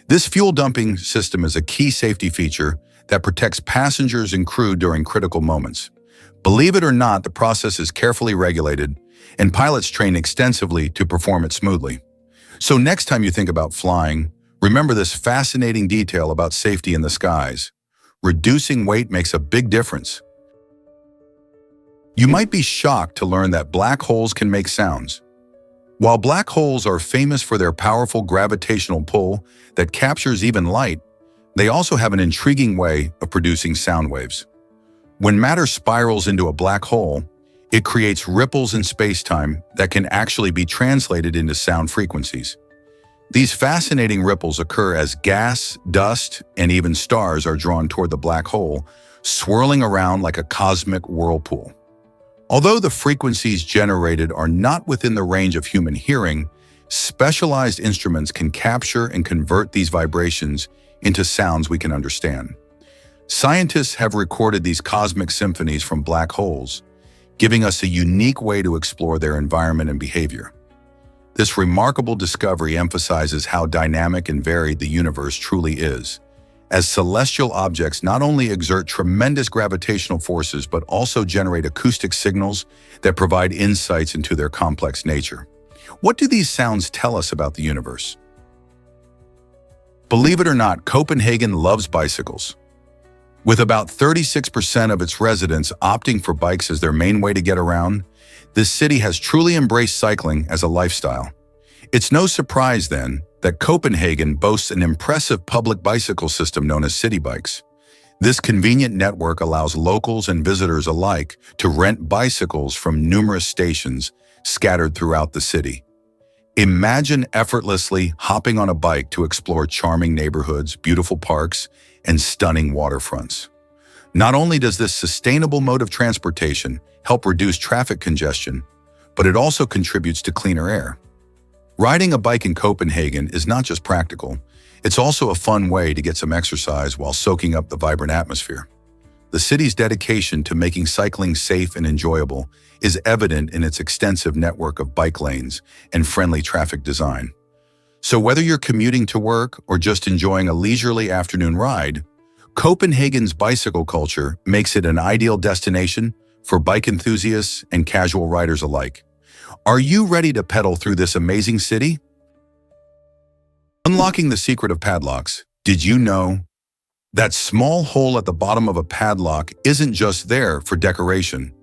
This fuel dumping system is a key safety feature that protects passengers and crew during critical moments. Believe it or not, the process is carefully regulated, and pilots train extensively to perform it smoothly. So next time you think about flying, remember this fascinating detail about safety in the skies. Reducing weight makes a big difference. You might be shocked to learn that black holes can make sounds. While black holes are famous for their powerful gravitational pull that captures even light, they also have an intriguing way of producing sound waves. When matter spirals into a black hole, it creates ripples in space-time that can actually be translated into sound frequencies. These fascinating ripples occur as gas, dust, and even stars are drawn toward the black hole, swirling around like a cosmic whirlpool. Although the frequencies generated are not within the range of human hearing, specialized instruments can capture and convert these vibrations into sounds we can understand. Scientists have recorded these cosmic symphonies from black holes, giving us a unique way to explore their environment and behavior. This remarkable discovery emphasizes how dynamic and varied the universe truly is, as celestial objects not only exert tremendous gravitational forces but also generate acoustic signals that provide insights into their complex nature. What do these sounds tell us about the universe? Believe it or not, Copenhagen loves bicycles. With about 36% of its residents opting for bikes as their main way to get around, this city has truly embraced cycling as a lifestyle. It's no surprise, then, that Copenhagen boasts an impressive public bicycle system known as city bikes. This convenient network allows locals and visitors alike to rent bicycles from numerous stations scattered throughout the city. Imagine effortlessly hopping on a bike to explore charming neighborhoods, beautiful parks, and stunning waterfronts. Not only does this sustainable mode of transportation help reduce traffic congestion, but it also contributes to cleaner air. Riding a bike in Copenhagen is not just practical, it's also a fun way to get some exercise while soaking up the vibrant atmosphere. The city's dedication to making cycling safe and enjoyable is evident in its extensive network of bike lanes and friendly traffic design. So whether you're commuting to work or just enjoying a leisurely afternoon ride, Copenhagen's bicycle culture makes it an ideal destination for bike enthusiasts and casual riders alike. Are you ready to pedal through this amazing city? Unlocking the secret of padlocks. Did you know that small hole at the bottom of a padlock isn't just there for decoration?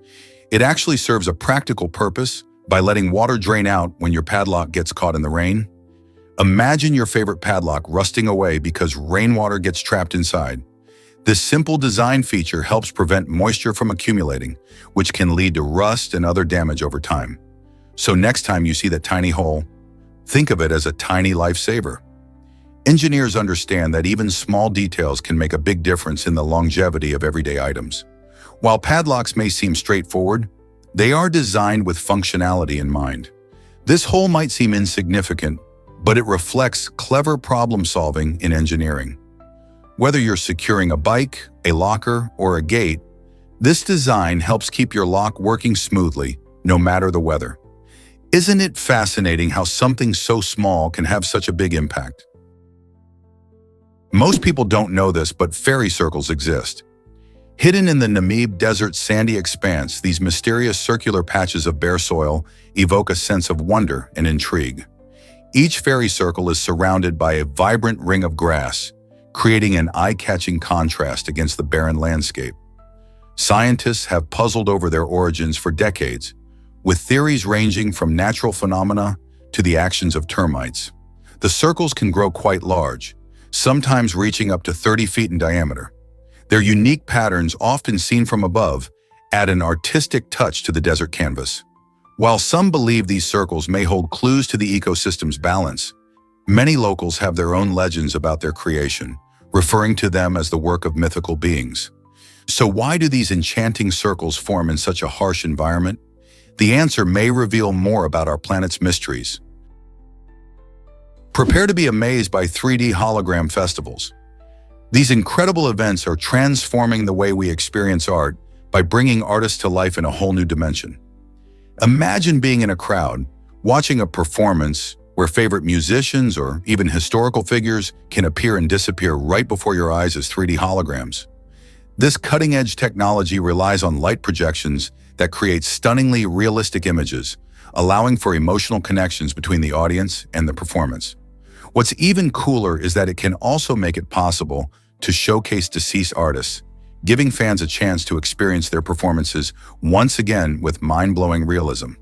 It actually serves a practical purpose by letting water drain out when your padlock gets caught in the rain. Imagine your favorite padlock rusting away because rainwater gets trapped inside. This simple design feature helps prevent moisture from accumulating, which can lead to rust and other damage over time. So next time you see that tiny hole, think of it as a tiny lifesaver. Engineers understand that even small details can make a big difference in the longevity of everyday items. While padlocks may seem straightforward, they are designed with functionality in mind. This hole might seem insignificant, but it reflects clever problem-solving in engineering. Whether you're securing a bike, a locker, or a gate, this design helps keep your lock working smoothly, no matter the weather. Isn't it fascinating how something so small can have such a big impact? Most people don't know this, but fairy circles exist. Hidden in the Namib Desert's sandy expanse, these mysterious circular patches of bare soil evoke a sense of wonder and intrigue. Each fairy circle is surrounded by a vibrant ring of grass, creating an eye-catching contrast against the barren landscape. Scientists have puzzled over their origins for decades, with theories ranging from natural phenomena to the actions of termites. The circles can grow quite large, sometimes reaching up to 30 feet in diameter. Their unique patterns, often seen from above, add an artistic touch to the desert canvas. While some believe these circles may hold clues to the ecosystem's balance, many locals have their own legends about their creation, referring to them as the work of mythical beings. So why do these enchanting circles form in such a harsh environment? The answer may reveal more about our planet's mysteries. Prepare to be amazed by 3D hologram festivals. These incredible events are transforming the way we experience art by bringing artists to life in a whole new dimension. Imagine being in a crowd, watching a performance where favorite musicians or even historical figures can appear and disappear right before your eyes as 3D holograms. This cutting-edge technology relies on light projections that create stunningly realistic images, allowing for emotional connections between the audience and the performance. What's even cooler is that it can also make it possible to showcase deceased artists, giving fans a chance to experience their performances once again with mind-blowing realism.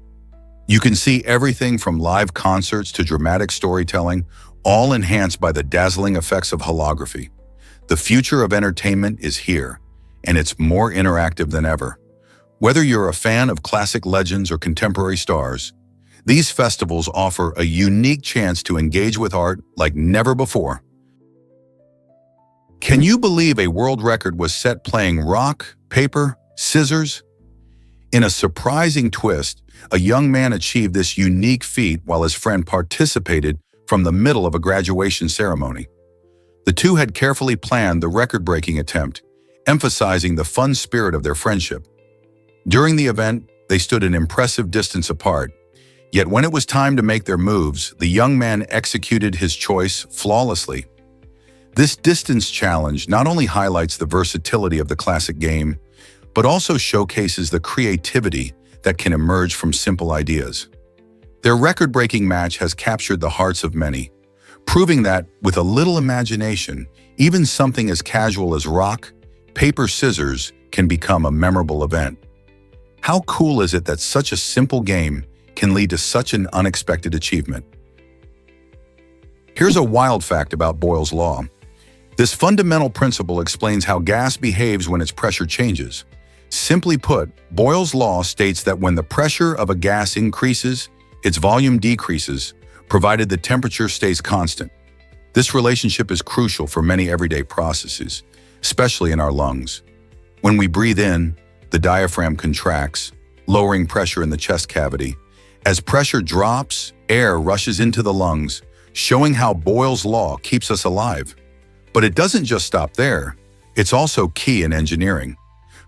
You can see everything from live concerts to dramatic storytelling, all enhanced by the dazzling effects of holography. The future of entertainment is here, and it's more interactive than ever. Whether you're a fan of classic legends or contemporary stars, these festivals offer a unique chance to engage with art like never before. Can you believe a world record was set playing rock, paper, scissors? In a surprising twist, a young man achieved this unique feat while his friend participated from the middle of a graduation ceremony. The two had carefully planned the record-breaking attempt, emphasizing the fun spirit of their friendship. During the event, they stood an impressive distance apart. Yet when it was time to make their moves, the young man executed his choice flawlessly. This distance challenge not only highlights the versatility of the classic game, but also showcases the creativity that can emerge from simple ideas. Their record-breaking match has captured the hearts of many, proving that, with a little imagination, even something as casual as rock, paper, scissors can become a memorable event. How cool is it that such a simple game can lead to such an unexpected achievement? Here's a wild fact about Boyle's Law. This fundamental principle explains how gas behaves when its pressure changes. Simply put, Boyle's Law states that when the pressure of a gas increases, its volume decreases, provided the temperature stays constant. This relationship is crucial for many everyday processes, especially in our lungs. When we breathe in, the diaphragm contracts, lowering pressure in the chest cavity. As pressure drops, air rushes into the lungs, showing how Boyle's Law keeps us alive. But it doesn't just stop there. It's also key in engineering.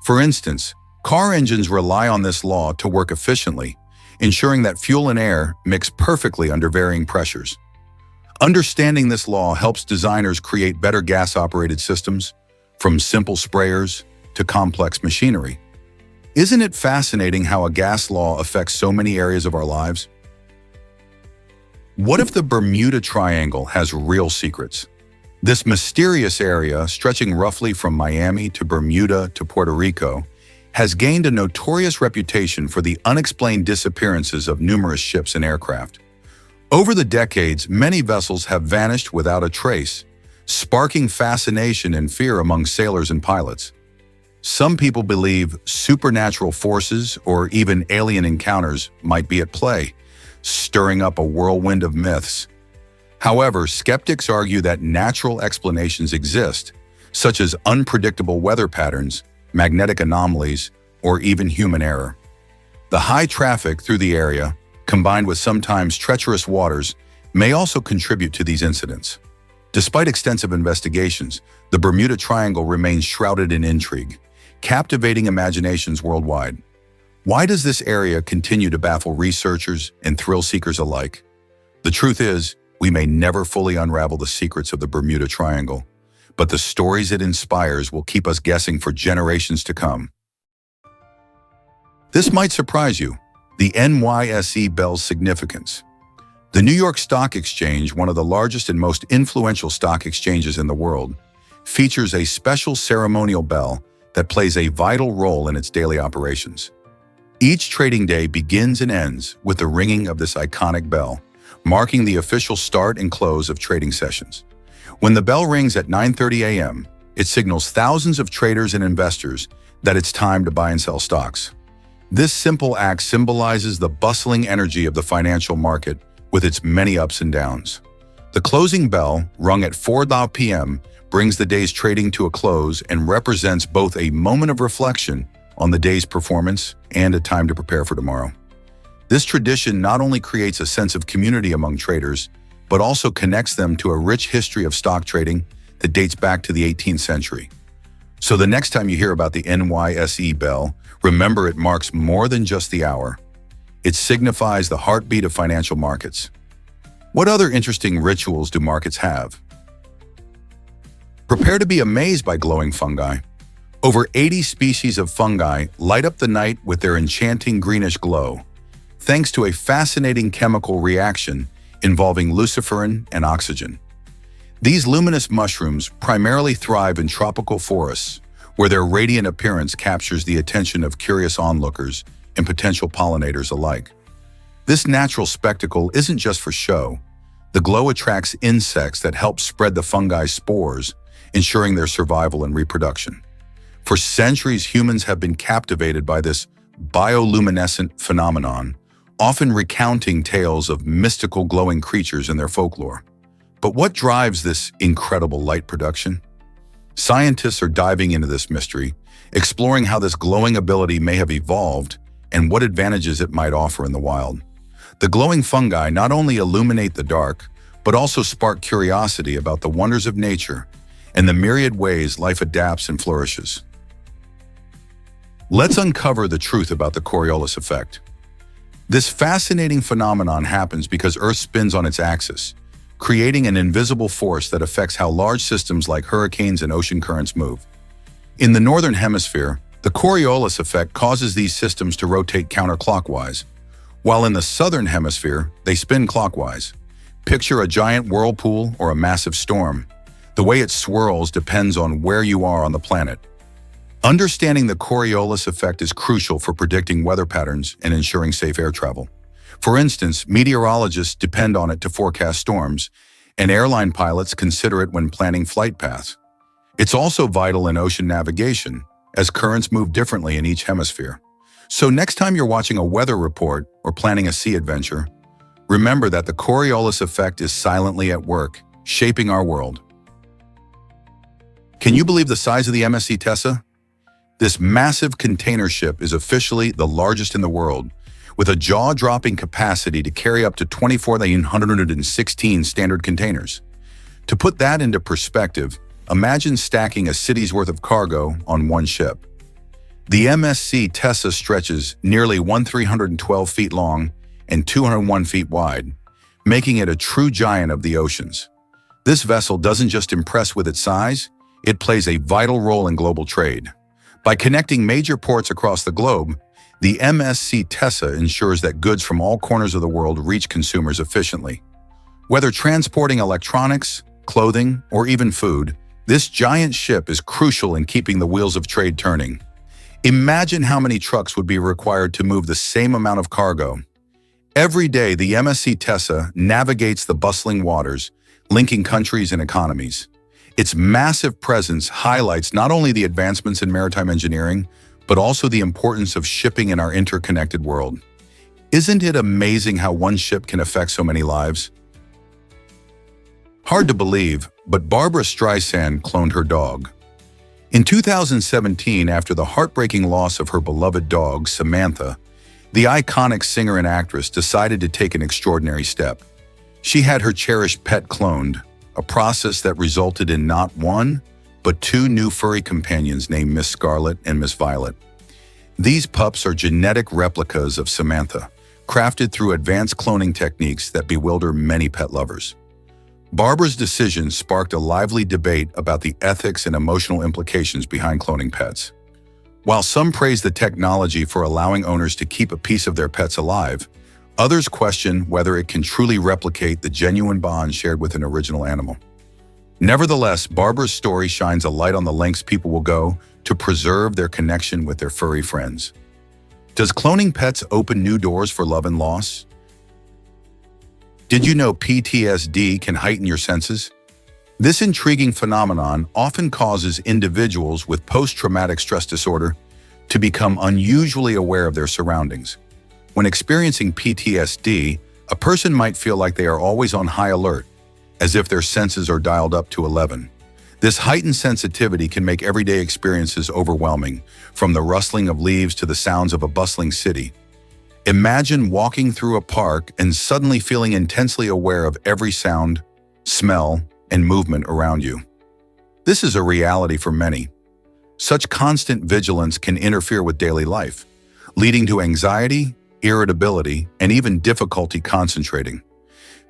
For instance, car engines rely on this law to work efficiently, ensuring that fuel and air mix perfectly under varying pressures. Understanding this law helps designers create better gas-operated systems, from simple sprayers to complex machinery. Isn't it fascinating how a gas law affects so many areas of our lives? What if the Bermuda Triangle has real secrets? This mysterious area, stretching roughly from Miami to Bermuda to Puerto Rico, has gained a notorious reputation for the unexplained disappearances of numerous ships and aircraft. Over the decades, many vessels have vanished without a trace, sparking fascination and fear among sailors and pilots. Some people believe supernatural forces or even alien encounters might be at play, stirring up a whirlwind of myths. However, skeptics argue that natural explanations exist, such as unpredictable weather patterns, magnetic anomalies, or even human error. The high traffic through the area, combined with sometimes treacherous waters, may also contribute to these incidents. Despite extensive investigations, the Bermuda Triangle remains shrouded in intrigue, captivating imaginations worldwide. Why does this area continue to baffle researchers and thrill seekers alike? The truth is, we may never fully unravel the secrets of the Bermuda Triangle, but the stories it inspires will keep us guessing for generations to come. This might surprise you, the NYSE Bell's significance. The New York Stock Exchange, one of the largest and most influential stock exchanges in the world, features a special ceremonial bell that plays a vital role in its daily operations. Each trading day begins and ends with the ringing of this iconic bell, marking the official start and close of trading sessions. When the bell rings at 9:30 a.m., it signals thousands of traders and investors that it's time to buy and sell stocks. This simple act symbolizes the bustling energy of the financial market with its many ups and downs. The closing bell, rung at 4 p.m., brings the day's trading to a close and represents both a moment of reflection on the day's performance and a time to prepare for tomorrow. This tradition not only creates a sense of community among traders, but also connects them to a rich history of stock trading that dates back to the 18th century. So the next time you hear about the NYSE bell, remember it marks more than just the hour. It signifies the heartbeat of financial markets. What other interesting rituals do markets have? Prepare to be amazed by glowing fungi. Over 80 species of fungi light up the night with their enchanting greenish glow, thanks to a fascinating chemical reaction involving luciferin and oxygen. These luminous mushrooms primarily thrive in tropical forests, where their radiant appearance captures the attention of curious onlookers and potential pollinators alike. This natural spectacle isn't just for show. The glow attracts insects that help spread the fungi's spores, ensuring their survival and reproduction. For centuries, humans have been captivated by this bioluminescent phenomenon, often recounting tales of mystical glowing creatures in their folklore. But what drives this incredible light production? Scientists are diving into this mystery, exploring how this glowing ability may have evolved and what advantages it might offer in the wild. The glowing fungi not only illuminate the dark, but also spark curiosity about the wonders of nature and the myriad ways life adapts and flourishes. Let's uncover the truth about the Coriolis effect. This fascinating phenomenon happens because Earth spins on its axis, creating an invisible force that affects how large systems like hurricanes and ocean currents move. In the northern hemisphere, the Coriolis effect causes these systems to rotate counterclockwise, while in the southern hemisphere, they spin clockwise. Picture a giant whirlpool or a massive storm. The way it swirls depends on where you are on the planet. Understanding the Coriolis effect is crucial for predicting weather patterns and ensuring safe air travel. For instance, meteorologists depend on it to forecast storms, and airline pilots consider it when planning flight paths. It's also vital in ocean navigation, as currents move differently in each hemisphere. So next time you're watching a weather report or planning a sea adventure, remember that the Coriolis effect is silently at work, shaping our world. Can you believe the size of the MSC Tessa? This massive container ship is officially the largest in the world, with a jaw-dropping capacity to carry up to 24,116 standard containers. To put that into perspective, imagine stacking a city's worth of cargo on one ship. The MSC Tessa stretches nearly 1,312 feet long and 201 feet wide, making it a true giant of the oceans. This vessel doesn't just impress with its size, it plays a vital role in global trade. By connecting major ports across the globe, the MSC Tessa ensures that goods from all corners of the world reach consumers efficiently. Whether transporting electronics, clothing, or even food, this giant ship is crucial in keeping the wheels of trade turning. Imagine how many trucks would be required to move the same amount of cargo. Every day, the MSC Tessa navigates the bustling waters, linking countries and economies. Its massive presence highlights not only the advancements in maritime engineering, but also the importance of shipping in our interconnected world. Isn't it amazing how one ship can affect so many lives? Hard to believe, but Barbra Streisand cloned her dog. In 2017, after the heartbreaking loss of her beloved dog, Samantha, the iconic singer and actress decided to take an extraordinary step. She had her cherished pet cloned, a process that resulted in not one, but two new furry companions named Miss Scarlet and Miss Violet. These pups are genetic replicas of Samantha, crafted through advanced cloning techniques that bewilder many pet lovers. Barbra's decision sparked a lively debate about the ethics and emotional implications behind cloning pets. While some praise the technology for allowing owners to keep a piece of their pets alive, others question whether it can truly replicate the genuine bond shared with an original animal. Nevertheless, Barbra's story shines a light on the lengths people will go to preserve their connection with their furry friends. Does cloning pets open new doors for love and loss? Did you know PTSD can heighten your senses? This intriguing phenomenon often causes individuals with post-traumatic stress disorder to become unusually aware of their surroundings. When experiencing PTSD, a person might feel like they are always on high alert, as if their senses are dialed up to 11. This heightened sensitivity can make everyday experiences overwhelming, from the rustling of leaves to the sounds of a bustling city. Imagine walking through a park and suddenly feeling intensely aware of every sound, smell, and movement around you. This is a reality for many. Such constant vigilance can interfere with daily life, leading to anxiety, irritability, and even difficulty concentrating.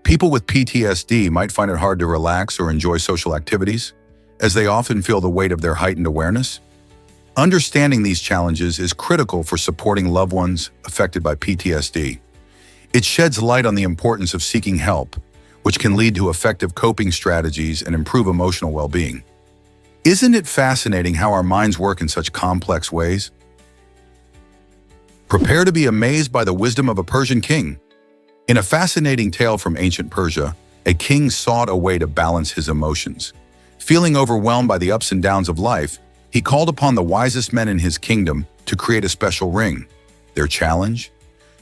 People with PTSD might find it hard to relax or enjoy social activities, as they often feel the weight of their heightened awareness. Understanding these challenges is critical for supporting loved ones affected by PTSD. It sheds light on the importance of seeking help, which can lead to effective coping strategies and improve emotional well-being. Isn't it fascinating how our minds work in such complex ways? Prepare to be amazed by the wisdom of a Persian king. In a fascinating tale from ancient Persia, a king sought a way to balance his emotions. Feeling overwhelmed by the ups and downs of life, he called upon the wisest men in his kingdom to create a special ring. Their challenge?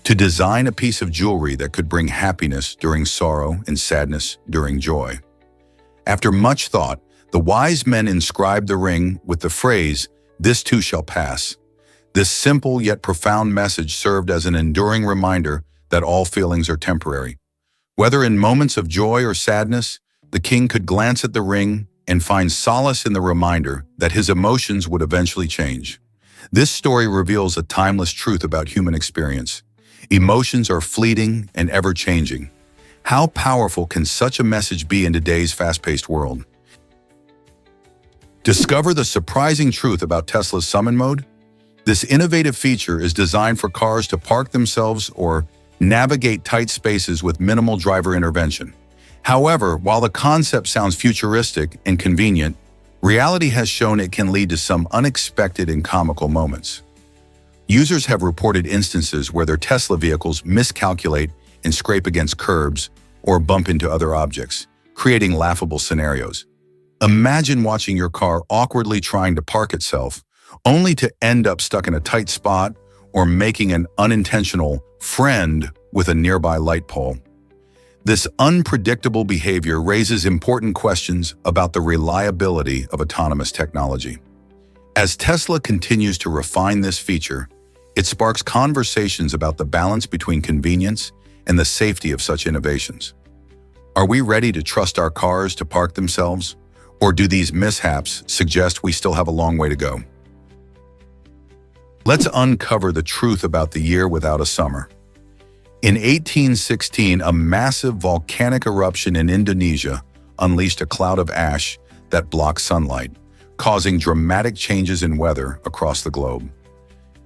To design a piece of jewelry that could bring happiness during sorrow and sadness during joy. After much thought, the wise men inscribed the ring with the phrase, "This too shall pass." This simple yet profound message served as an enduring reminder that all feelings are temporary. Whether in moments of joy or sadness, the king could glance at the ring and find solace in the reminder that his emotions would eventually change. This story reveals a timeless truth about human experience. Emotions are fleeting and ever-changing. How powerful can such a message be in today's fast-paced world? Discover the surprising truth about Tesla's Summon Mode. This innovative feature is designed for cars to park themselves or navigate tight spaces with minimal driver intervention. However, while the concept sounds futuristic and convenient, reality has shown it can lead to some unexpected and comical moments. Users have reported instances where their Tesla vehicles miscalculate and scrape against curbs or bump into other objects, creating laughable scenarios. Imagine watching your car awkwardly trying to park itself, only to end up stuck in a tight spot or making an unintentional friend with a nearby light pole. This unpredictable behavior raises important questions about the reliability of autonomous technology. As Tesla continues to refine this feature, it sparks conversations about the balance between convenience and the safety of such innovations. Are we ready to trust our cars to park themselves, or do these mishaps suggest we still have a long way to go? Let's uncover the truth about the year without a summer. In 1816, a massive volcanic eruption in Indonesia unleashed a cloud of ash that blocked sunlight, causing dramatic changes in weather across the globe.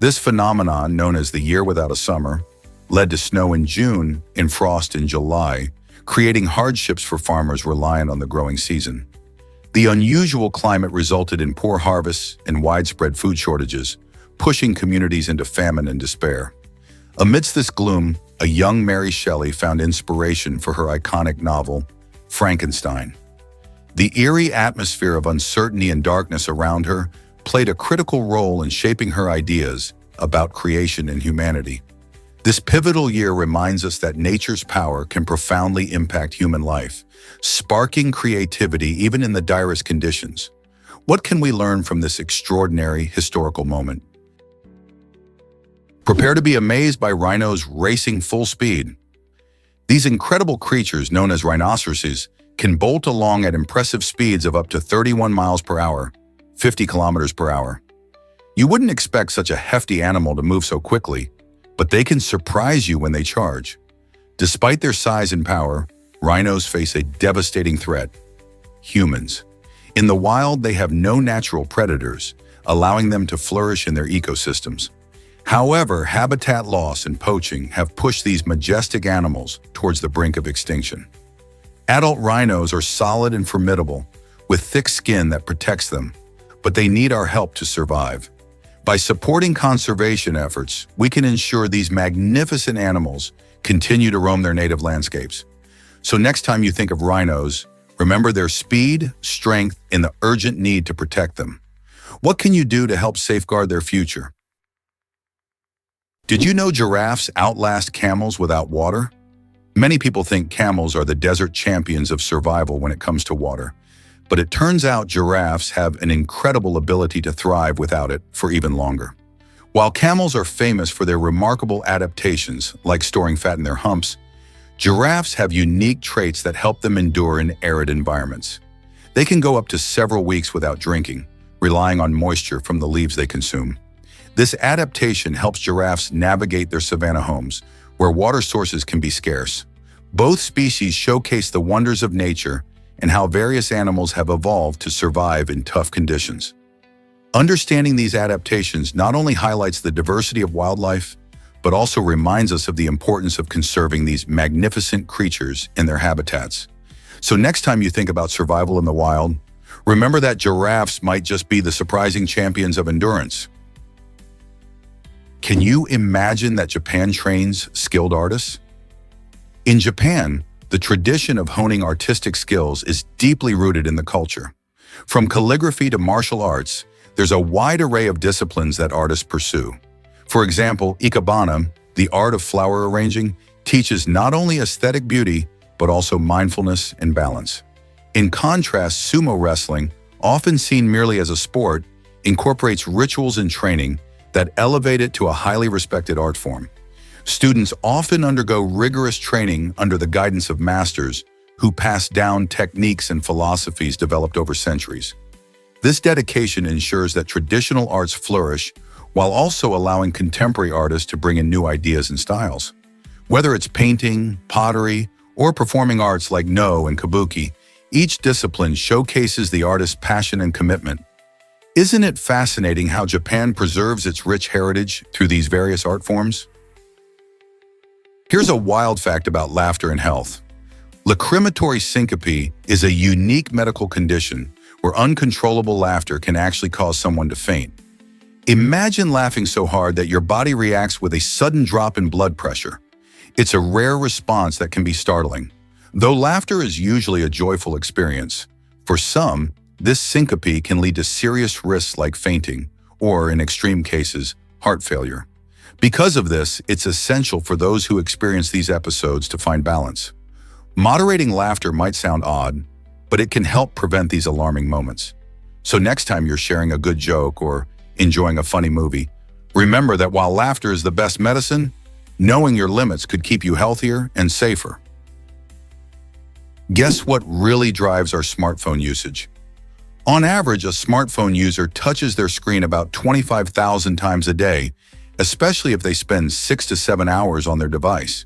This phenomenon, known as the year without a summer, led to snow in June and frost in July, creating hardships for farmers reliant on the growing season. The unusual climate resulted in poor harvests and widespread food shortages, pushing communities into famine and despair. Amidst this gloom, a young Mary Shelley found inspiration for her iconic novel, Frankenstein. The eerie atmosphere of uncertainty and darkness around her played a critical role in shaping her ideas about creation and humanity. This pivotal year reminds us that nature's power can profoundly impact human life, sparking creativity even in the direst conditions. What can we learn from this extraordinary historical moment? Prepare to be amazed by rhinos racing full speed. These incredible creatures, known as rhinoceroses, can bolt along at impressive speeds of up to 31 miles per hour, 50 kilometers per hour. You wouldn't expect such a hefty animal to move so quickly, but they can surprise you when they charge. Despite their size and power, rhinos face a devastating threat: humans. In the wild, they have no natural predators, allowing them to flourish in their ecosystems. However, habitat loss and poaching have pushed these majestic animals towards the brink of extinction. Adult rhinos are solid and formidable, with thick skin that protects them, but they need our help to survive. By supporting conservation efforts, we can ensure these magnificent animals continue to roam their native landscapes. So next time you think of rhinos, remember their speed, strength, and the urgent need to protect them. What can you do to help safeguard their future? Did you know giraffes outlast camels without water? Many people think camels are the desert champions of survival when it comes to water, but it turns out giraffes have an incredible ability to thrive without it for even longer. While camels are famous for their remarkable adaptations, like storing fat in their humps, giraffes have unique traits that help them endure in arid environments. They can go up to several weeks without drinking, relying on moisture from the leaves they consume. This adaptation helps giraffes navigate their savanna homes, where water sources can be scarce. Both species showcase the wonders of nature and how various animals have evolved to survive in tough conditions. Understanding these adaptations not only highlights the diversity of wildlife, but also reminds us of the importance of conserving these magnificent creatures in their habitats. So next time you think about survival in the wild, remember that giraffes might just be the surprising champions of endurance. Can you imagine that Japan trains skilled artists? In Japan, the tradition of honing artistic skills is deeply rooted in the culture. From calligraphy to martial arts, there's a wide array of disciplines that artists pursue. For example, ikebana, the art of flower arranging, teaches not only aesthetic beauty, but also mindfulness and balance. In contrast, sumo wrestling, often seen merely as a sport, incorporates rituals and training that elevate it to a highly respected art form. Students often undergo rigorous training under the guidance of masters who pass down techniques and philosophies developed over centuries. This dedication ensures that traditional arts flourish while also allowing contemporary artists to bring in new ideas and styles. Whether it's painting, pottery, or performing arts like No and Kabuki, each discipline showcases the artist's passion and commitment. Isn't it fascinating how Japan preserves its rich heritage through these various art forms? Here's a wild fact about laughter and health. Lacrimatory syncope is a unique medical condition where uncontrollable laughter can actually cause someone to faint. Imagine laughing so hard that your body reacts with a sudden drop in blood pressure. It's a rare response that can be startling. Though laughter is usually a joyful experience, for some, this syncope can lead to serious risks like fainting, or in extreme cases, heart failure. Because of this, it's essential for those who experience these episodes to find balance. Moderating laughter might sound odd, but it can help prevent these alarming moments. So next time you're sharing a good joke or enjoying a funny movie, remember that while laughter is the best medicine, knowing your limits could keep you healthier and safer. Guess what really drives our smartphone usage? On average, a smartphone user touches their screen about 25,000 times a day, especially if they spend 6 to 7 hours on their device.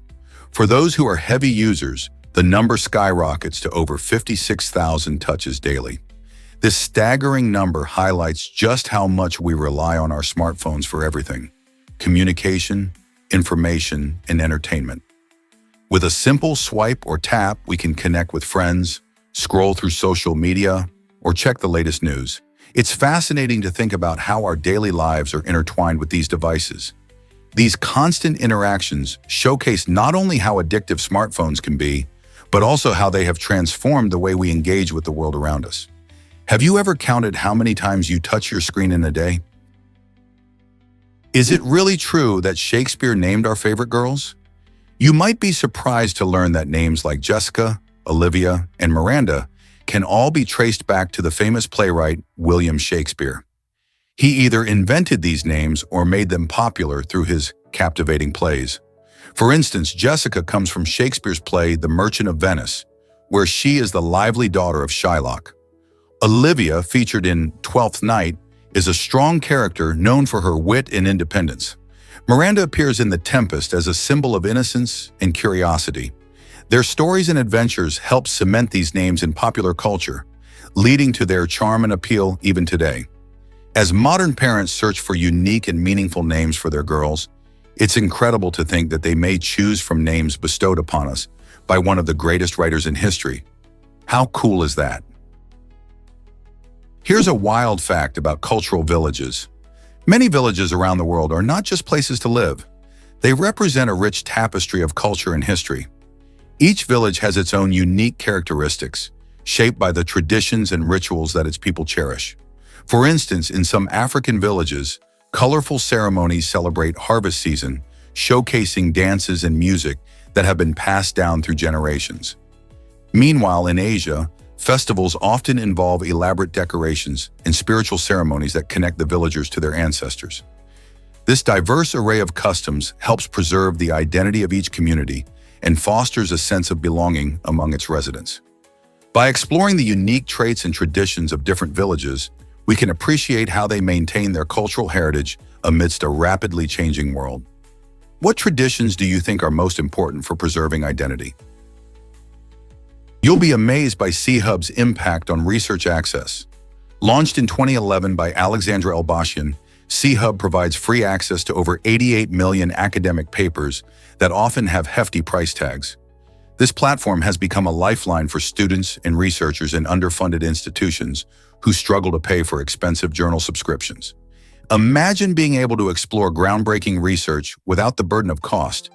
For those who are heavy users, the number skyrockets to over 56,000 touches daily. This staggering number highlights just how much we rely on our smartphones for everything: communication, information, and entertainment. With a simple swipe or tap, we can connect with friends, scroll through social media, or check the latest news. It's fascinating to think about how our daily lives are intertwined with these devices. These constant interactions showcase not only how addictive smartphones can be, but also how they have transformed the way we engage with the world around us. Have you ever counted how many times you touch your screen in a day? Is it really true that Shakespeare named our favorite girls? You might be surprised to learn that names like Jessica, Olivia, and Miranda can all be traced back to the famous playwright William Shakespeare. He either invented these names or made them popular through his captivating plays. For instance, Jessica comes from Shakespeare's play The Merchant of Venice, where she is the lively daughter of Shylock. Olivia, featured in Twelfth Night, is a strong character known for her wit and independence. Miranda appears in The Tempest as a symbol of innocence and curiosity. Their stories and adventures help cement these names in popular culture, leading to their charm and appeal even today. As modern parents search for unique and meaningful names for their girls, it's incredible to think that they may choose from names bestowed upon us by one of the greatest writers in history. How cool is that? Here's a wild fact about cultural villages. Many villages around the world are not just places to live. They represent a rich tapestry of culture and history. Each village has its own unique characteristics, shaped by the traditions and rituals that its people cherish. For instance, in some African villages, colorful ceremonies celebrate harvest season, showcasing dances and music that have been passed down through generations. Meanwhile, in Asia, festivals often involve elaborate decorations and spiritual ceremonies that connect the villagers to their ancestors. This diverse array of customs helps preserve the identity of each community and fosters a sense of belonging among its residents. By exploring the unique traits and traditions of different villages, we can appreciate how they maintain their cultural heritage amidst a rapidly changing world. What traditions do you think are most important for preserving identity? You'll be amazed by C-Hub's impact on research access. Launched in 2011 by Alexandra Elbashian, C-Hub provides free access to over 88 million academic papers that often have hefty price tags. This platform has become a lifeline for students and researchers in underfunded institutions who struggle to pay for expensive journal subscriptions. Imagine being able to explore groundbreaking research without the burden of cost.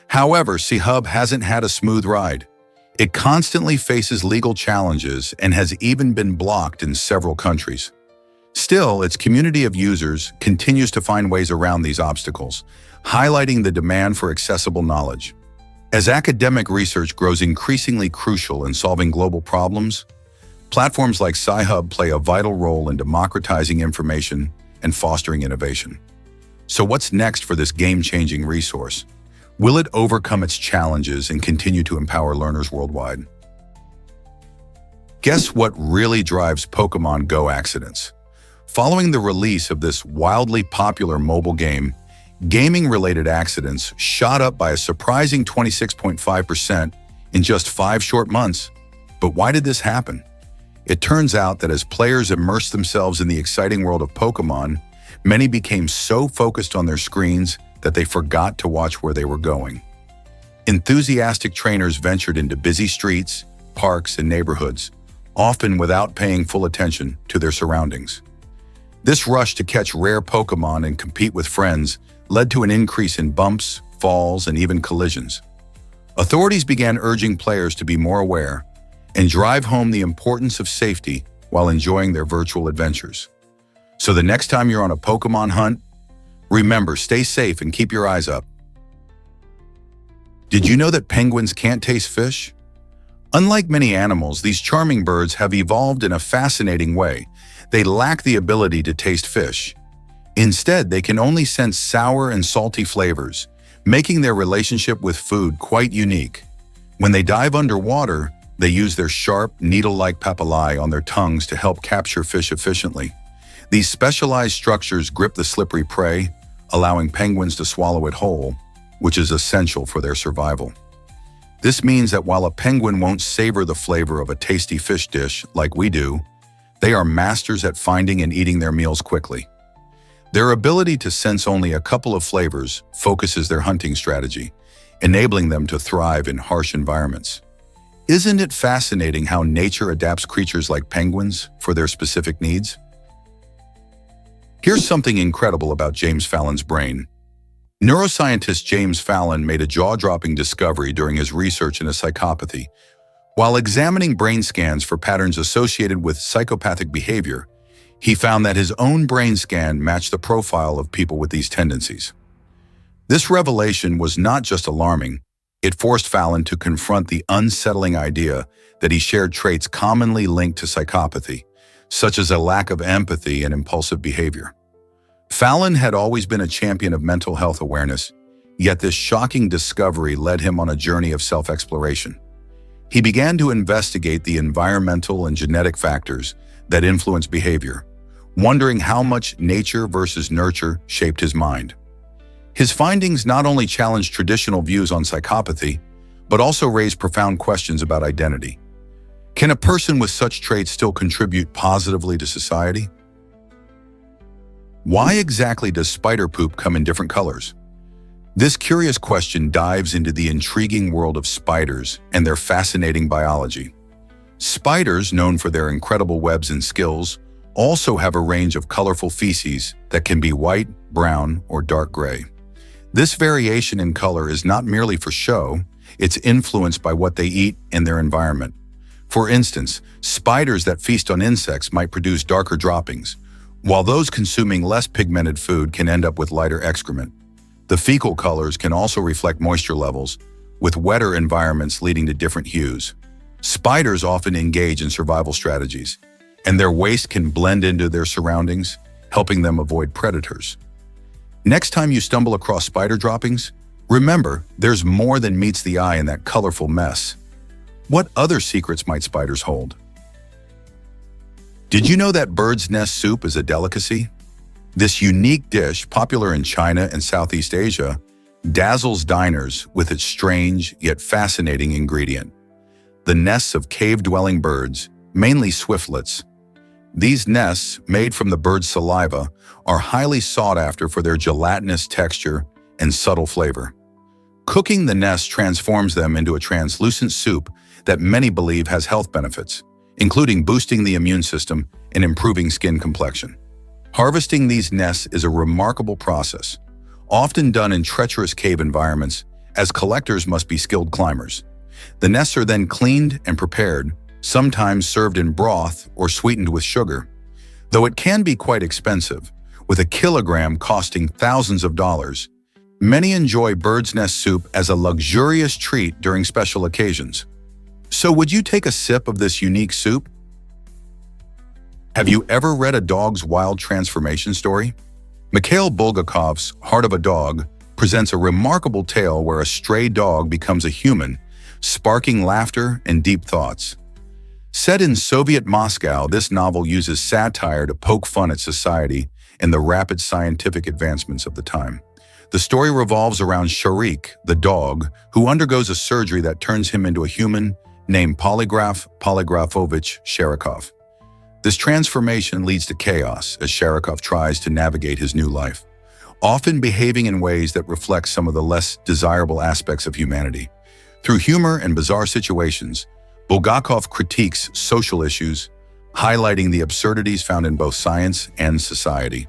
However, C-Hub hasn't had a smooth ride. It constantly faces legal challenges and has even been blocked in several countries. Still, its community of users continues to find ways around these obstacles, highlighting the demand for accessible knowledge. As academic research grows increasingly crucial in solving global problems, platforms like Sci-Hub play a vital role in democratizing information and fostering innovation. So what's next for this game-changing resource? Will it overcome its challenges and continue to empower learners worldwide? Guess what really drives Pokémon Go accidents? Following the release of this wildly popular mobile game, gaming-related accidents shot up by a surprising 26.5% in just 5 short months. But why did this happen? It turns out that as players immersed themselves in the exciting world of Pokémon, many became so focused on their screens that they forgot to watch where they were going. Enthusiastic trainers ventured into busy streets, parks, and neighborhoods, often without paying full attention to their surroundings. This rush to catch rare Pokémon and compete with friends led to an increase in bumps, falls, and even collisions. Authorities began urging players to be more aware and drive home the importance of safety while enjoying their virtual adventures. So the next time you're on a Pokémon hunt, remember, stay safe and keep your eyes up. Did you know that penguins can't taste fish? Unlike many animals, these charming birds have evolved in a fascinating way. They lack the ability to taste fish. Instead, they can only sense sour and salty flavors, making their relationship with food quite unique. When they dive underwater, they use their sharp, needle-like papillae on their tongues to help capture fish efficiently. These specialized structures grip the slippery prey, allowing penguins to swallow it whole, which is essential for their survival. This means that while a penguin won't savor the flavor of a tasty fish dish like we do, they are masters at finding and eating their meals quickly. Their ability to sense only a couple of flavors focuses their hunting strategy, enabling them to thrive in harsh environments. Isn't it fascinating how nature adapts creatures like penguins for their specific needs? Here's something incredible about James Fallon's brain. Neuroscientist James Fallon made a jaw-dropping discovery during his research into psychopathy. While examining brain scans for patterns associated with psychopathic behavior, He found that his own brain scan matched the profile of people with these tendencies. This revelation was not just alarming, it forced Fallon to confront the unsettling idea that he shared traits commonly linked to psychopathy, such as a lack of empathy and impulsive behavior. Fallon had always been a champion of mental health awareness, yet this shocking discovery led him on a journey of self-exploration. He began to investigate the environmental and genetic factors that influence behavior, wondering how much nature versus nurture shaped his mind. His findings not only challenged traditional views on psychopathy, but also raised profound questions about identity. Can a person with such traits still contribute positively to society? Why exactly does spider poop come in different colors? This curious question dives into the intriguing world of spiders and their fascinating biology. Spiders, known for their incredible webs and skills, also have a range of colorful feces that can be white, brown, or dark gray. This variation in color is not merely for show, it's influenced by what they eat and their environment. For instance, spiders that feast on insects might produce darker droppings, while those consuming less pigmented food can end up with lighter excrement. The fecal colors can also reflect moisture levels, with wetter environments leading to different hues. Spiders often engage in survival strategies, and their waste can blend into their surroundings, helping them avoid predators. Next time you stumble across spider droppings, remember there's more than meets the eye in that colorful mess. What other secrets might spiders hold? Did you know that bird's nest soup is a delicacy? This unique dish, popular in China and Southeast Asia, dazzles diners with its strange yet fascinating ingredient: the nests of cave-dwelling birds, mainly swiftlets. These nests, made from the bird's saliva, are highly sought after for their gelatinous texture and subtle flavor. Cooking the nests transforms them into a translucent soup that many believe has health benefits, including boosting the immune system and improving skin complexion. Harvesting these nests is a remarkable process, often done in treacherous cave environments, as collectors must be skilled climbers. The nests are then cleaned and prepared, sometimes served in broth or sweetened with sugar. Though it can be quite expensive, with a kilogram costing thousands of dollars, many enjoy bird's nest soup as a luxurious treat during special occasions. So would you take a sip of this unique soup? Have you ever read a dog's wild transformation story? Mikhail Bulgakov's Heart of a Dog presents a remarkable tale where a stray dog becomes a human, sparking laughter and deep thoughts. Set in Soviet Moscow, this novel uses satire to poke fun at society and the rapid scientific advancements of the time. The story revolves around Sharik, the dog, who undergoes a surgery that turns him into a human named Polygraph Polygrafovich Sharikov. This transformation leads to chaos as Sharikov tries to navigate his new life, often behaving in ways that reflect some of the less desirable aspects of humanity. Through humor and bizarre situations, Bulgakov critiques social issues, highlighting the absurdities found in both science and society.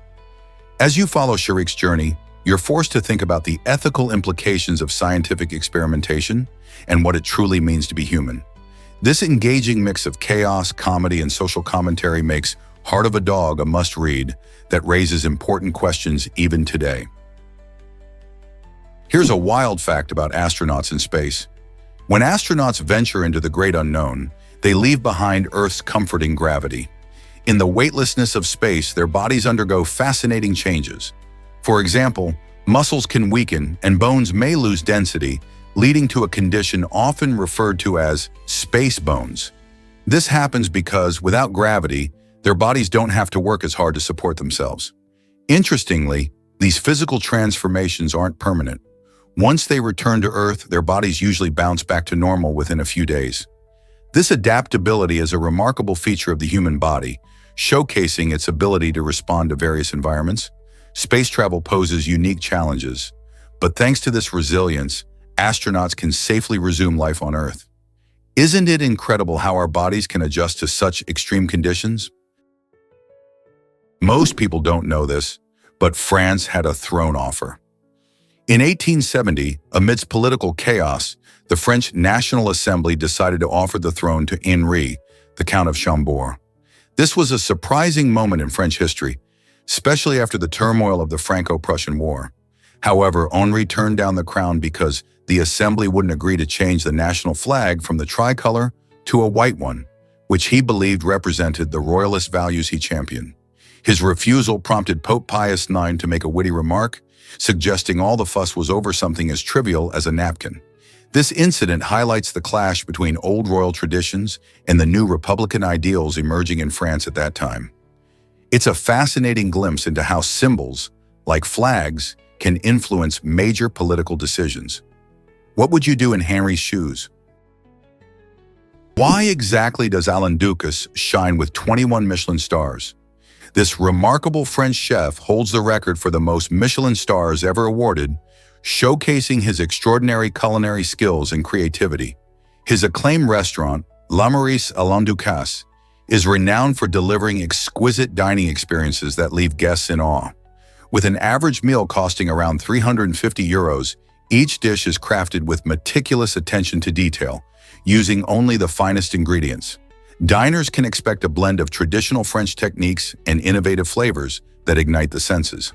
As you follow Sharik's journey, you're forced to think about the ethical implications of scientific experimentation and what it truly means to be human. This engaging mix of chaos, comedy, and social commentary makes Heart of a Dog a must-read that raises important questions even today. Here's a wild fact about astronauts in space. When astronauts venture into the great unknown, they leave behind Earth's comforting gravity. In the weightlessness of space, their bodies undergo fascinating changes. For example, muscles can weaken and bones may lose density, leading to a condition often referred to as space bones. This happens because, without gravity, their bodies don't have to work as hard to support themselves. Interestingly, these physical transformations aren't permanent. Once they return to Earth, their bodies usually bounce back to normal within a few days. This adaptability is a remarkable feature of the human body, showcasing its ability to respond to various environments. Space travel poses unique challenges, but thanks to this resilience, astronauts can safely resume life on Earth. Isn't it incredible how our bodies can adjust to such extreme conditions? Most people don't know this, but France had a throne offer. In 1870, amidst political chaos, the French National Assembly decided to offer the throne to Henri, the Count of Chambord. This was a surprising moment in French history, especially after the turmoil of the Franco-Prussian War. However, Henri turned down the crown because the assembly wouldn't agree to change the national flag from the tricolor to a white one, which he believed represented the royalist values he championed. His refusal prompted Pope Pius IX to make a witty remark, suggesting all the fuss was over something as trivial as a napkin. This incident highlights the clash between old royal traditions and the new republican ideals emerging in France at that time. It's a fascinating glimpse into how symbols, like flags, can influence major political decisions. What would you do in Henri's shoes? Why exactly does Alain Ducasse shine with 21 Michelin stars? This remarkable French chef holds the record for the most Michelin stars ever awarded, showcasing his extraordinary culinary skills and creativity. His acclaimed restaurant, La Maurice Alain Ducasse, is renowned for delivering exquisite dining experiences that leave guests in awe. With an average meal costing around €350, each dish is crafted with meticulous attention to detail, using only the finest ingredients. Diners can expect a blend of traditional French techniques and innovative flavors that ignite the senses.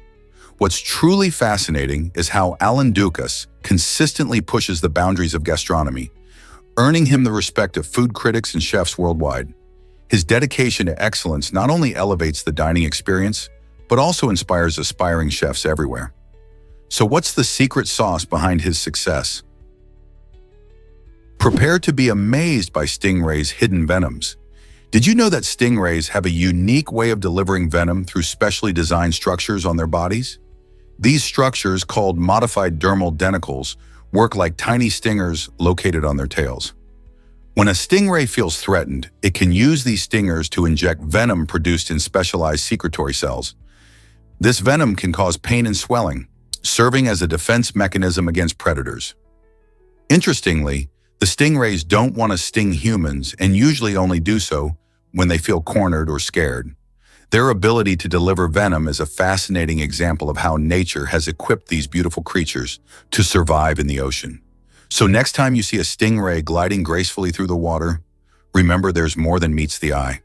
What's truly fascinating is how Alain Ducasse consistently pushes the boundaries of gastronomy, earning him the respect of food critics and chefs worldwide. His dedication to excellence not only elevates the dining experience, but also inspires aspiring chefs everywhere. So what's the secret sauce behind his success? Prepare to be amazed by stingrays' hidden venoms. Did you know that stingrays have a unique way of delivering venom through specially designed structures on their bodies? These structures, called modified dermal denticles, work like tiny stingers located on their tails. When a stingray feels threatened, it can use these stingers to inject venom produced in specialized secretory cells. This venom can cause pain and swelling, serving as a defense mechanism against predators. Interestingly, the stingrays don't want to sting humans and usually only do so when they feel cornered or scared. Their ability to deliver venom is a fascinating example of how nature has equipped these beautiful creatures to survive in the ocean. So next time you see a stingray gliding gracefully through the water, remember there's more than meets the eye.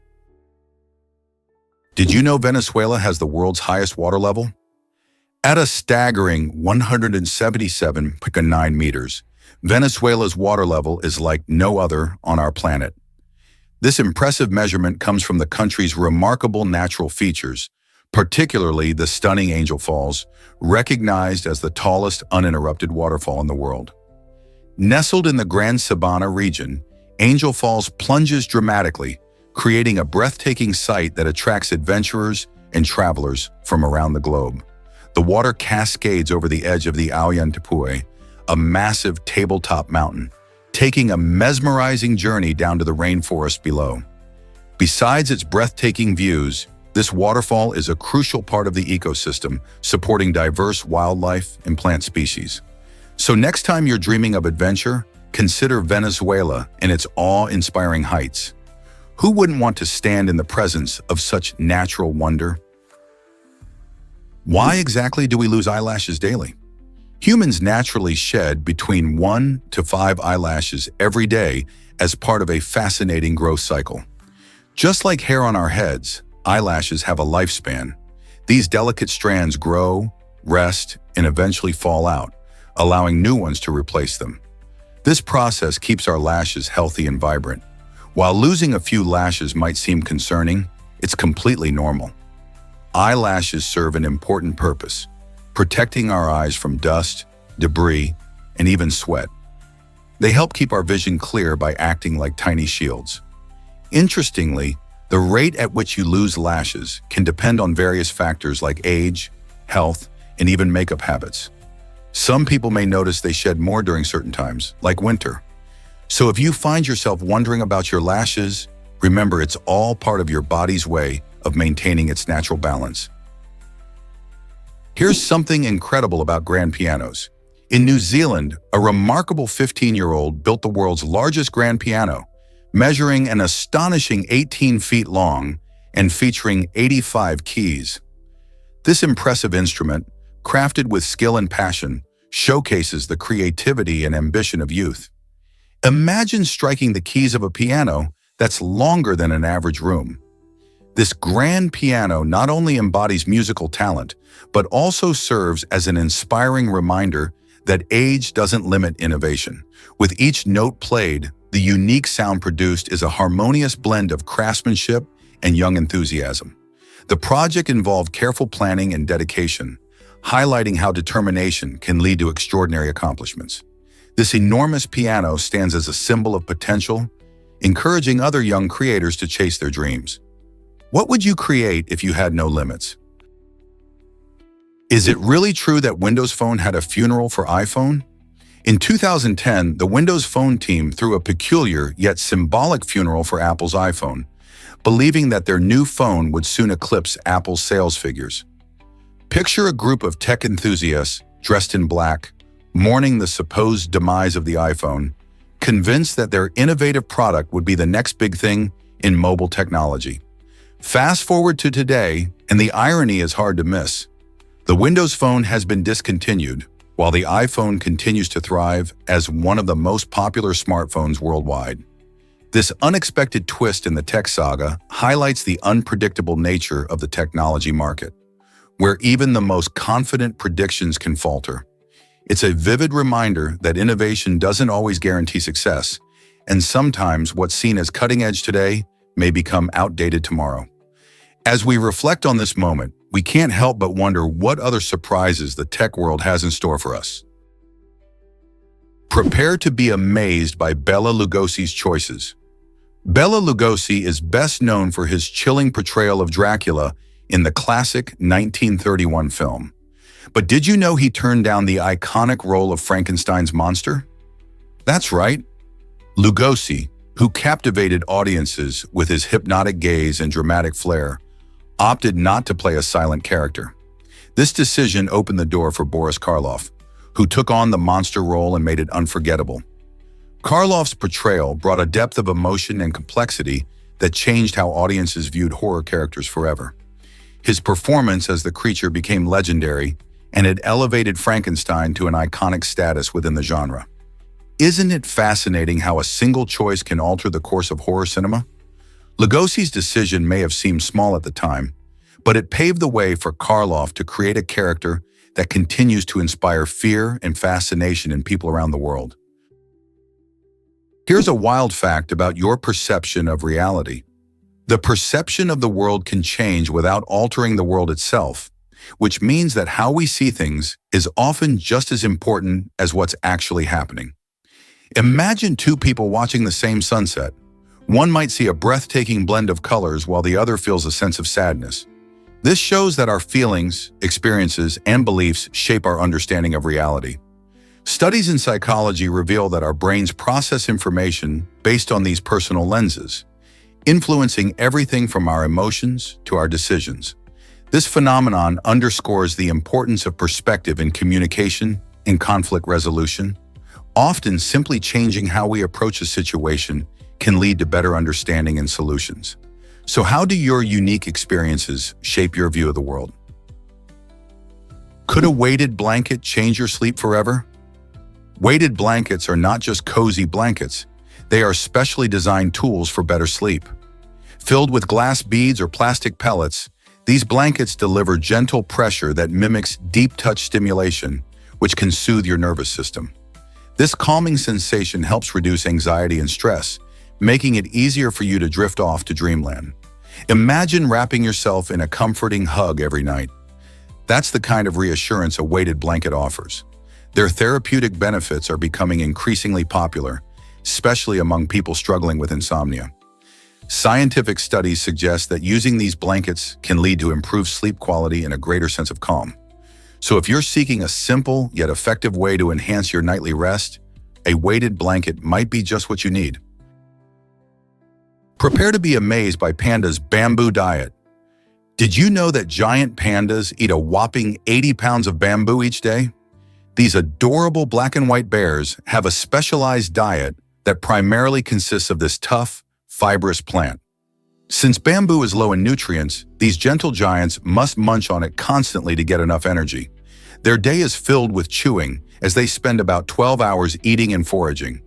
Did you know Venezuela has the world's highest water level? At a staggering 177.9 meters, Venezuela's water level is like no other on our planet. This impressive measurement comes from the country's remarkable natural features, particularly the stunning Angel Falls, recognized as the tallest uninterrupted waterfall in the world. Nestled in the Grand Sabana region, Angel Falls plunges dramatically, creating a breathtaking sight that attracts adventurers and travelers from around the globe. The water cascades over the edge of the Ollantaytambo, a massive tabletop mountain, taking a mesmerizing journey down to the rainforest below. Besides its breathtaking views, this waterfall is a crucial part of the ecosystem, supporting diverse wildlife and plant species. So next time you're dreaming of adventure, consider Venezuela and its awe-inspiring heights. Who wouldn't want to stand in the presence of such natural wonder? Why exactly do we lose eyelashes daily? Humans naturally shed between 1 to 5 eyelashes every day as part of a fascinating growth cycle. Just like hair on our heads, eyelashes have a lifespan. These delicate strands grow, rest, and eventually fall out, allowing new ones to replace them. This process keeps our lashes healthy and vibrant. While losing a few lashes might seem concerning, it's completely normal. Eyelashes serve an important purpose, protecting our eyes from dust, debris, and even sweat. They help keep our vision clear by acting like tiny shields. Interestingly, the rate at which you lose lashes can depend on various factors like age, health, and even makeup habits. Some people may notice they shed more during certain times, like winter. So if you find yourself wondering about your lashes, remember it's all part of your body's way of maintaining its natural balance. Here's something incredible about grand pianos. In New Zealand, a remarkable 15-year-old built the world's largest grand piano, measuring an astonishing 18 feet long and featuring 85 keys. This impressive instrument, crafted with skill and passion, showcases the creativity and ambition of youth. Imagine striking the keys of a piano that's longer than an average room. This grand piano not only embodies musical talent, but also serves as an inspiring reminder that age doesn't limit innovation. With each note played, the unique sound produced is a harmonious blend of craftsmanship and young enthusiasm. The project involved careful planning and dedication, highlighting how determination can lead to extraordinary accomplishments. This enormous piano stands as a symbol of potential, encouraging other young creators to chase their dreams. What would you create if you had no limits? Is it really true that Windows Phone had a funeral for iPhone? In 2010, the Windows Phone team threw a peculiar yet symbolic funeral for Apple's iPhone, believing that their new phone would soon eclipse Apple's sales figures. Picture a group of tech enthusiasts dressed in black, mourning the supposed demise of the iPhone, convinced that their innovative product would be the next big thing in mobile technology. Fast forward to today, and the irony is hard to miss. The Windows Phone has been discontinued, while the iPhone continues to thrive as one of the most popular smartphones worldwide. This unexpected twist in the tech saga highlights the unpredictable nature of the technology market, where even the most confident predictions can falter. It's a vivid reminder that innovation doesn't always guarantee success, and sometimes what's seen as cutting edge today may become outdated tomorrow. As we reflect on this moment, we can't help but wonder what other surprises the tech world has in store for us. Prepare to be amazed by Bela Lugosi's choices. Bela Lugosi is best known for his chilling portrayal of Dracula in the classic 1931 film. But did you know he turned down the iconic role of Frankenstein's monster? That's right. Lugosi, who captivated audiences with his hypnotic gaze and dramatic flair, opted not to play a silent character. This decision opened the door for Boris Karloff, who took on the monster role and made it unforgettable. Karloff's portrayal brought a depth of emotion and complexity that changed how audiences viewed horror characters forever. His performance as the creature became legendary, and it elevated Frankenstein to an iconic status within the genre. Isn't it fascinating how a single choice can alter the course of horror cinema? Lugosi's decision may have seemed small at the time, but it paved the way for Karloff to create a character that continues to inspire fear and fascination in people around the world. Here's a wild fact about your perception of reality. The perception of the world can change without altering the world itself, which means that how we see things is often just as important as what's actually happening. Imagine two people watching the same sunset. One might see a breathtaking blend of colors while the other feels a sense of sadness. This shows that our feelings, experiences, and beliefs shape our understanding of reality. Studies in psychology reveal that our brains process information based on these personal lenses, influencing everything from our emotions to our decisions. This phenomenon underscores the importance of perspective in communication and conflict resolution. Often, simply changing how we approach a situation can lead to better understanding and solutions. So how do your unique experiences shape your view of the world? Could a weighted blanket change your sleep forever? Weighted blankets are not just cozy blankets. They are specially designed tools for better sleep. Filled with glass beads or plastic pellets, these blankets deliver gentle pressure that mimics deep touch stimulation, which can soothe your nervous system. This calming sensation helps reduce anxiety and stress, making it easier for you to drift off to dreamland. Imagine wrapping yourself in a comforting hug every night. That's the kind of reassurance a weighted blanket offers. Their therapeutic benefits are becoming increasingly popular, especially among people struggling with insomnia. Scientific studies suggest that using these blankets can lead to improved sleep quality and a greater sense of calm. So if you're seeking a simple yet effective way to enhance your nightly rest, a weighted blanket might be just what you need. Prepare to be amazed by pandas' bamboo diet. Did you know that giant pandas eat a whopping 80 pounds of bamboo each day? These adorable black and white bears have a specialized diet that primarily consists of this tough, fibrous plant. Since bamboo is low in nutrients, these gentle giants must munch on it constantly to get enough energy. Their day is filled with chewing, as they spend about 12 hours eating and foraging.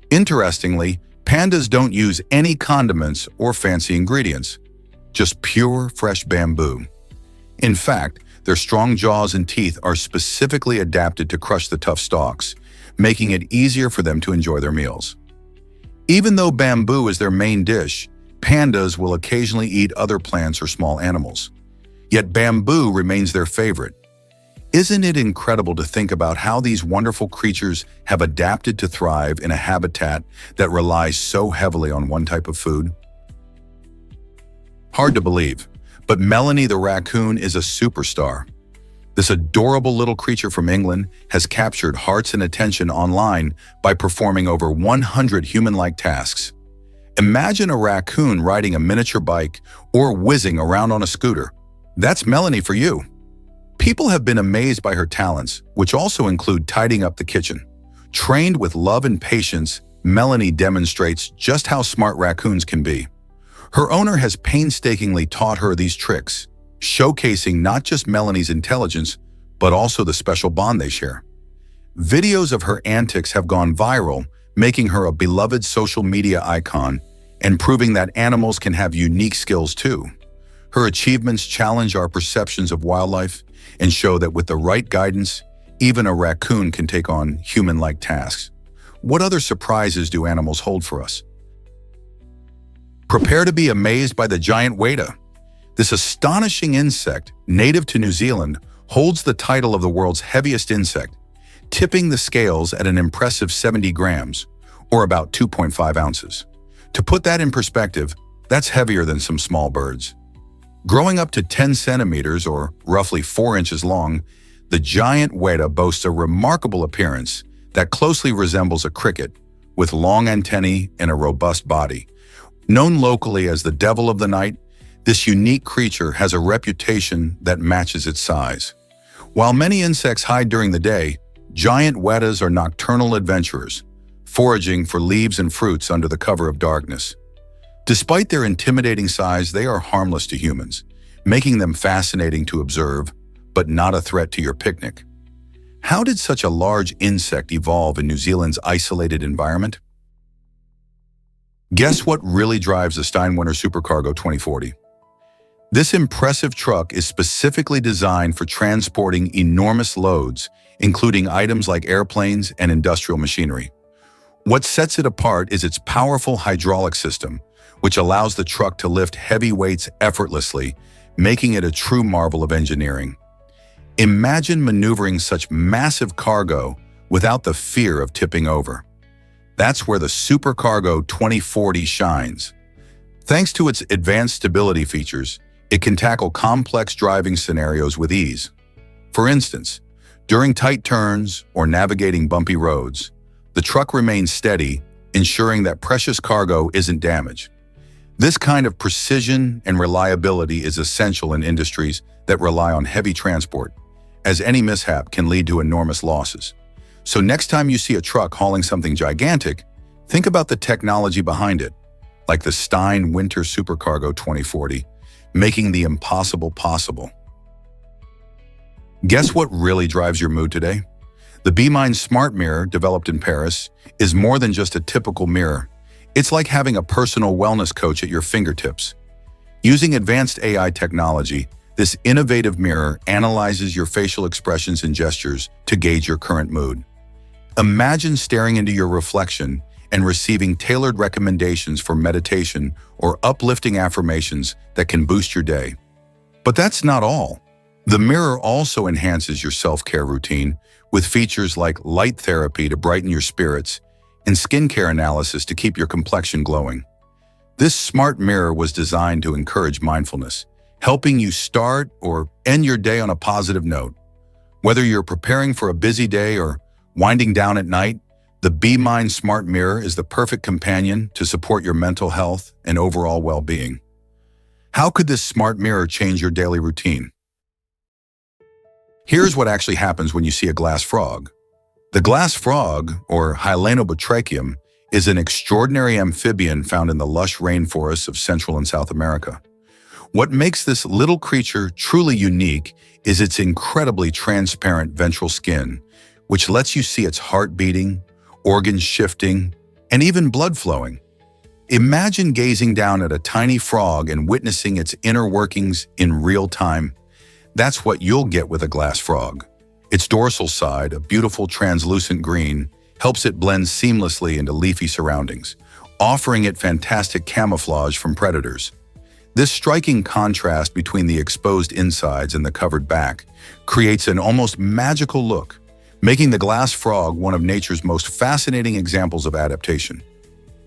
Interestingly, pandas don't use any condiments or fancy ingredients. just pure, fresh bamboo. In fact, their strong jaws and teeth are specifically adapted to crush the tough stalks, making it easier for them to enjoy their meals. Even though bamboo is their main dish, pandas will occasionally eat other plants or small animals. Yet bamboo remains their favorite. Isn't it incredible to think about how these wonderful creatures have adapted to thrive in a habitat that relies so heavily on one type of food? Hard to believe, but Melanie the raccoon is a superstar. This adorable little creature from England has captured hearts and attention online by performing over 100 human-like tasks. Imagine a raccoon riding a miniature bike or whizzing around on a scooter. That's Melanie for you. People have been amazed by her talents, which also include tidying up the kitchen. Trained with love and patience, Melanie demonstrates just how smart raccoons can be. Her owner has painstakingly taught her these tricks, showcasing not just Melanie's intelligence, but also the special bond they share. Videos of her antics have gone viral, making her a beloved social media icon and proving that animals can have unique skills too. Her achievements challenge our perceptions of wildlife and show that with the right guidance, even a raccoon can take on human-like tasks. What other surprises do animals hold for us? Prepare to be amazed by the giant weta. This astonishing insect, native to New Zealand, holds the title of the world's heaviest insect, tipping the scales at an impressive 70 grams, or about 2.5 ounces. To put that in perspective, that's heavier than some small birds. Growing up to 10 centimeters, or roughly 4 inches long, the giant weta boasts a remarkable appearance that closely resembles a cricket, with long antennae and a robust body. Known locally as the devil of the night, this unique creature has a reputation that matches its size. While many insects hide during the day, giant wetas are nocturnal adventurers, foraging for leaves and fruits under the cover of darkness. Despite their intimidating size, they are harmless to humans, making them fascinating to observe, but not a threat to your picnic. How did such a large insect evolve in New Zealand's isolated environment? Guess what really drives the Steinwinter Supercargo 2040? This impressive truck is specifically designed for transporting enormous loads, including items like airplanes and industrial machinery. What sets it apart is its powerful hydraulic system, which allows the truck to lift heavy weights effortlessly, making it a true marvel of engineering. Imagine maneuvering such massive cargo without the fear of tipping over. That's where the Supercargo 2040 shines. Thanks to its advanced stability features, it can tackle complex driving scenarios with ease. For instance, during tight turns or navigating bumpy roads, the truck remains steady, ensuring that precious cargo isn't damaged. This kind of precision and reliability is essential in industries that rely on heavy transport, as any mishap can lead to enormous losses. So next time you see a truck hauling something gigantic, think about the technology behind it, like the Steinwinter Supercargo 2040, making the impossible possible. Guess what really drives your mood today? The Be Mine Smart Mirror, developed in Paris, is more than just a typical mirror. It's like having a personal wellness coach at your fingertips. Using advanced AI technology, this innovative mirror analyzes your facial expressions and gestures to gauge your current mood. Imagine staring into your reflection and receiving tailored recommendations for meditation or uplifting affirmations that can boost your day. But that's not all. The mirror also enhances your self-care routine with features like light therapy to brighten your spirits and skincare analysis to keep your complexion glowing. This smart mirror was designed to encourage mindfulness, helping you start or end your day on a positive note. Whether you're preparing for a busy day or winding down at night, the Be Mine Smart Mirror is the perfect companion to support your mental health and overall well-being. How could this smart mirror change your daily routine? Here's what actually happens when you see a glass frog. The glass frog, or Hyalinobatrachium, is an extraordinary amphibian found in the lush rainforests of Central and South America. What makes this little creature truly unique is its incredibly transparent ventral skin, which lets you see its heart beating, organs shifting, and even blood flowing. Imagine gazing down at a tiny frog and witnessing its inner workings in real time. That's what you'll get with a glass frog. Its dorsal side, a beautiful translucent green, helps it blend seamlessly into leafy surroundings, offering it fantastic camouflage from predators. This striking contrast between the exposed insides and the covered back creates an almost magical look, making the glass frog one of nature's most fascinating examples of adaptation.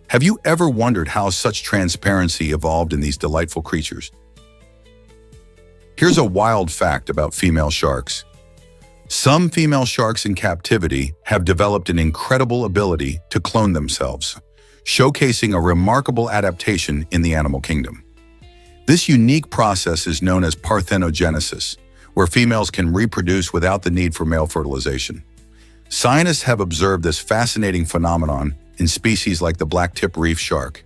Have you ever wondered how such transparency evolved in these delightful creatures? Here's a wild fact about female sharks. Some female sharks in captivity have developed an incredible ability to clone themselves, showcasing a remarkable adaptation in the animal kingdom. This unique process is known as parthenogenesis, where females can reproduce without the need for male fertilization. Scientists have observed this fascinating phenomenon in species like the blacktip reef shark.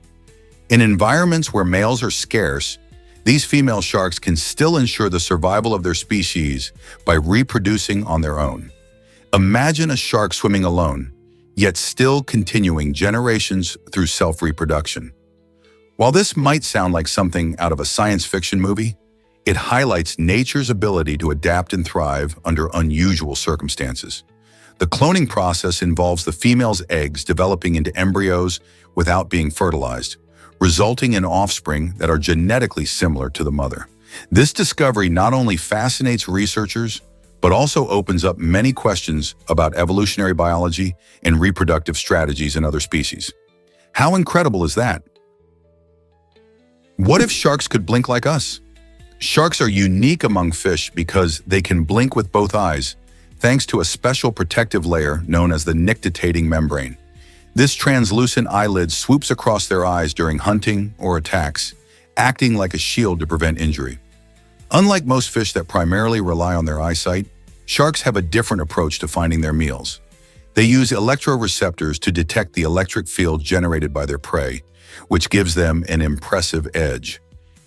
In environments where males are scarce, these female sharks can still ensure the survival of their species by reproducing on their own. Imagine a shark swimming alone, yet still continuing generations through self-reproduction. While this might sound like something out of a science fiction movie, it highlights nature's ability to adapt and thrive under unusual circumstances. The cloning process involves the female's eggs developing into embryos without being fertilized, resulting in offspring that are genetically similar to the mother. This discovery not only fascinates researchers, but also opens up many questions about evolutionary biology and reproductive strategies in other species. How incredible is that? What if sharks could blink like us? Sharks are unique among fish because they can blink with both eyes, thanks to a special protective layer known as the nictitating membrane. This translucent eyelid swoops across their eyes during hunting or attacks, acting like a shield to prevent injury. Unlike most fish that primarily rely on their eyesight, sharks have a different approach to finding their meals. They use electroreceptors to detect the electric field generated by their prey, which gives them an impressive edge.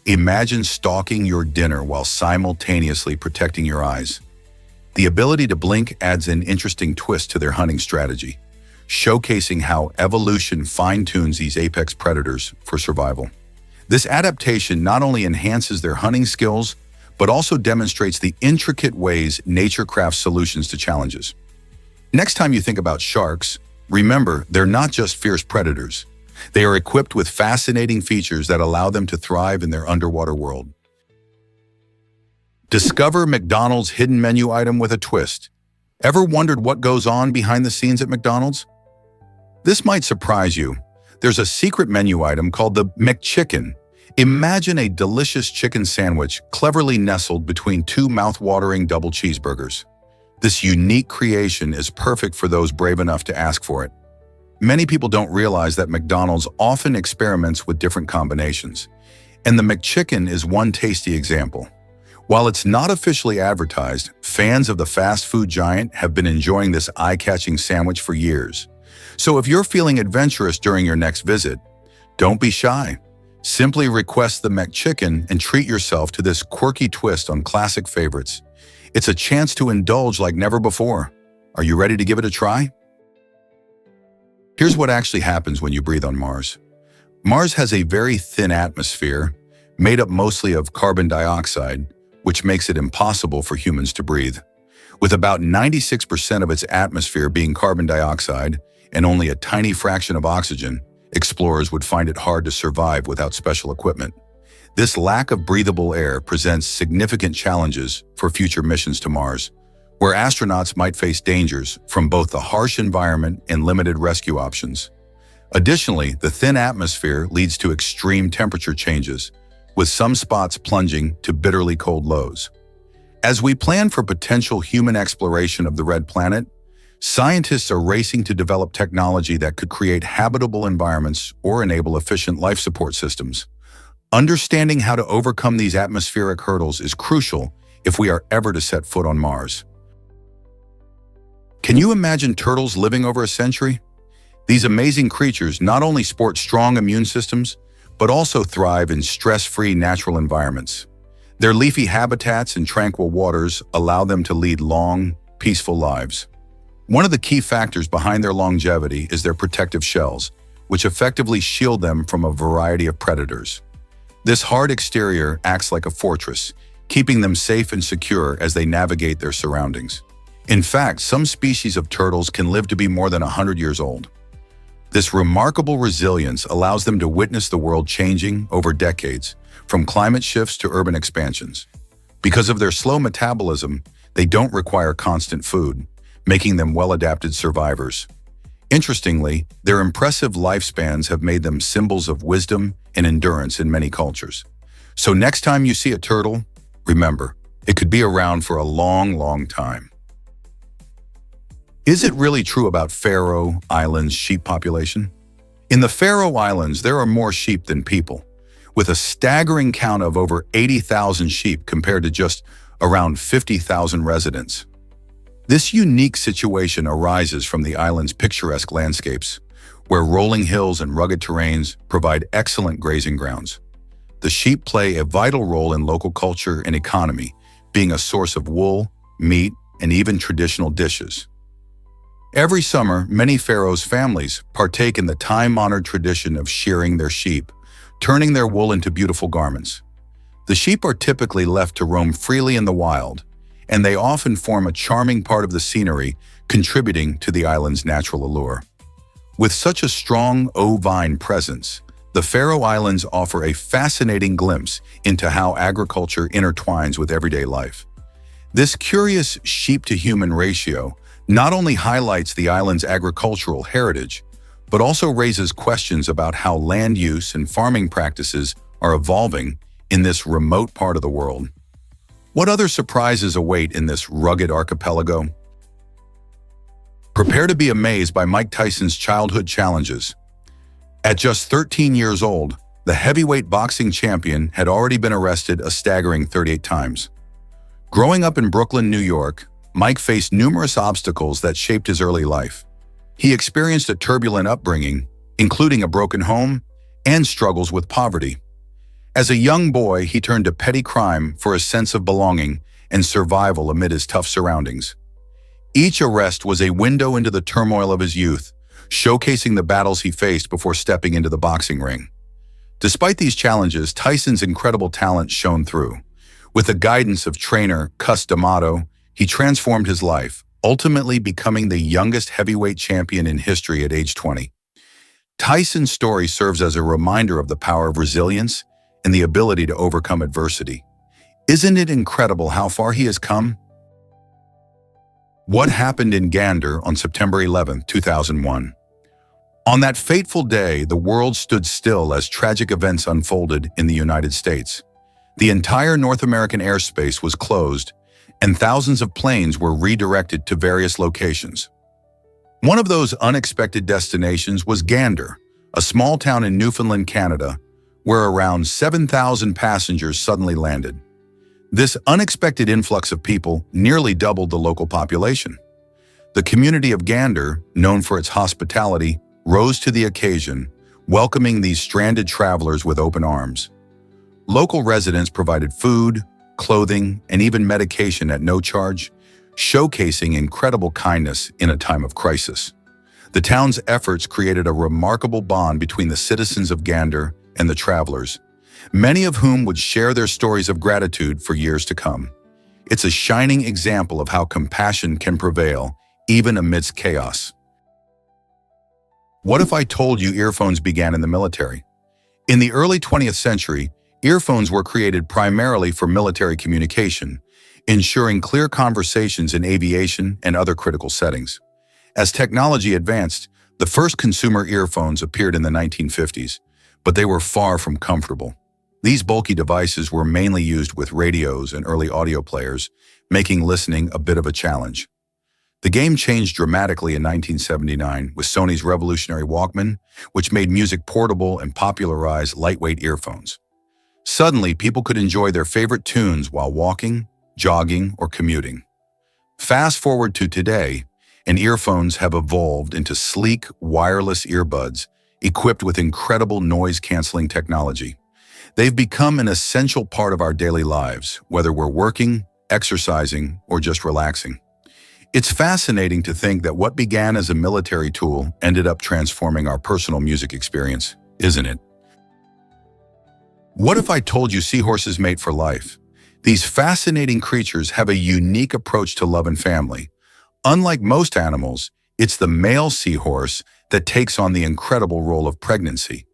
Imagine stalking your dinner while simultaneously protecting your eyes. The ability to blink adds an interesting twist to their hunting strategy, showcasing how evolution fine-tunes these apex predators for survival. This adaptation not only enhances their hunting skills, but also demonstrates the intricate ways nature crafts solutions to challenges. Next time you think about sharks, remember they're not just fierce predators. They are equipped with fascinating features that allow them to thrive in their underwater world. Discover McDonald's hidden menu item with a twist. Ever wondered what goes on behind the scenes at McDonald's? This might surprise you. There's a secret menu item called the McChicken. Imagine a delicious chicken sandwich cleverly nestled between two mouth-watering double cheeseburgers. This unique creation is perfect for those brave enough to ask for it. Many people don't realize that McDonald's often experiments with different combinations, and the McChicken is one tasty example. While it's not officially advertised, fans of the fast food giant have been enjoying this eye-catching sandwich for years. So if you're feeling adventurous during your next visit, don't be shy. Simply request the McChicken and treat yourself to this quirky twist on classic favorites. It's a chance to indulge like never before. Are you ready to give it a try? Here's what actually happens when you breathe on Mars. Mars has a very thin atmosphere, made up mostly of carbon dioxide, which makes it impossible for humans to breathe. With about 96% of its atmosphere being carbon dioxide and only a tiny fraction of oxygen, explorers would find it hard to survive without special equipment. This lack of breathable air presents significant challenges for future missions to Mars, where astronauts might face dangers from both the harsh environment and limited rescue options. Additionally, the thin atmosphere leads to extreme temperature changes, with some spots plunging to bitterly cold lows. As we plan for potential human exploration of the Red Planet, scientists are racing to develop technology that could create habitable environments or enable efficient life support systems. Understanding how to overcome these atmospheric hurdles is crucial if we are ever to set foot on Mars. Can you imagine turtles living over a century? These amazing creatures not only sport strong immune systems, but also thrive in stress-free natural environments. Their leafy habitats and tranquil waters allow them to lead long, peaceful lives. One of the key factors behind their longevity is their protective shells, which effectively shield them from a variety of predators. This hard exterior acts like a fortress, keeping them safe and secure as they navigate their surroundings. In fact, some species of turtles can live to be more than 100 years old. This remarkable resilience allows them to witness the world changing over decades, from climate shifts to urban expansions. Because of their slow metabolism, they don't require constant food, making them well-adapted survivors. Interestingly, their impressive lifespans have made them symbols of wisdom and endurance in many cultures. So next time you see a turtle, remember, it could be around for a long, long time. Is it really true about Faroe Islands' sheep population? In the Faroe Islands, there are more sheep than people, with a staggering count of over 80,000 sheep compared to just around 50,000 residents. This unique situation arises from the island's picturesque landscapes, where rolling hills and rugged terrains provide excellent grazing grounds. The sheep play a vital role in local culture and economy, being a source of wool, meat, and even traditional dishes. Every summer, many Faroes families partake in the time-honored tradition of shearing their sheep, turning their wool into beautiful garments. The sheep are typically left to roam freely in the wild, and they often form a charming part of the scenery, contributing to the island's natural allure. With such a strong ovine presence, the Faroe Islands offer a fascinating glimpse into how agriculture intertwines with everyday life. This curious sheep-to-human ratio not only highlights the island's agricultural heritage, but also raises questions about how land use and farming practices are evolving in this remote part of the world. What other surprises await in this rugged archipelago? Prepare to be amazed by Mike Tyson's childhood challenges. At just 13 years old, the heavyweight boxing champion had already been arrested a staggering 38 times. Growing up in Brooklyn, New York, Mike faced numerous obstacles that shaped his early life. He experienced a turbulent upbringing, including a broken home and struggles with poverty. As a young boy, he turned to petty crime for a sense of belonging and survival amid his tough surroundings. Each arrest was a window into the turmoil of his youth, showcasing the battles he faced before stepping into the boxing ring. Despite these challenges, Tyson's incredible talent shone through. With the guidance of trainer Cus D'Amato, he transformed his life, ultimately becoming the youngest heavyweight champion in history at age 20. Tyson's story serves as a reminder of the power of resilience and the ability to overcome adversity. Isn't it incredible how far he has come? What happened in Gander on September 11, 2001? On that fateful day, the world stood still as tragic events unfolded in the United States. The entire North American airspace was closed, and thousands of planes were redirected to various locations. One of those unexpected destinations was Gander, a small town in Newfoundland, Canada, where around 7,000 passengers suddenly landed. This unexpected influx of people nearly doubled the local population. The community of Gander, known for its hospitality, rose to the occasion, welcoming these stranded travelers with open arms. Local residents provided food, clothing, and even medication at no charge, showcasing incredible kindness in a time of crisis. The town's efforts created a remarkable bond between the citizens of Gander and the travelers, many of whom would share their stories of gratitude for years to come. It's a shining example of how compassion can prevail, even amidst chaos. What if I told you earphones began in the military? In the early 20th century, earphones were created primarily for military communication, ensuring clear conversations in aviation and other critical settings. As technology advanced, the first consumer earphones appeared in the 1950s, but they were far from comfortable. These bulky devices were mainly used with radios and early audio players, making listening a bit of a challenge. The game changed dramatically in 1979 with Sony's revolutionary Walkman, which made music portable and popularized lightweight earphones. Suddenly, people could enjoy their favorite tunes while walking, jogging, or commuting. Fast forward to today, and earphones have evolved into sleek, wireless earbuds equipped with incredible noise-canceling technology. They've become an essential part of our daily lives, whether we're working, exercising, or just relaxing. It's fascinating to think that what began as a military tool ended up transforming our personal music experience, isn't it? What if I told you seahorses mate for life? These fascinating creatures have a unique approach to love and family. Unlike most animals, it's the male seahorse that takes on the incredible role of pregnancy.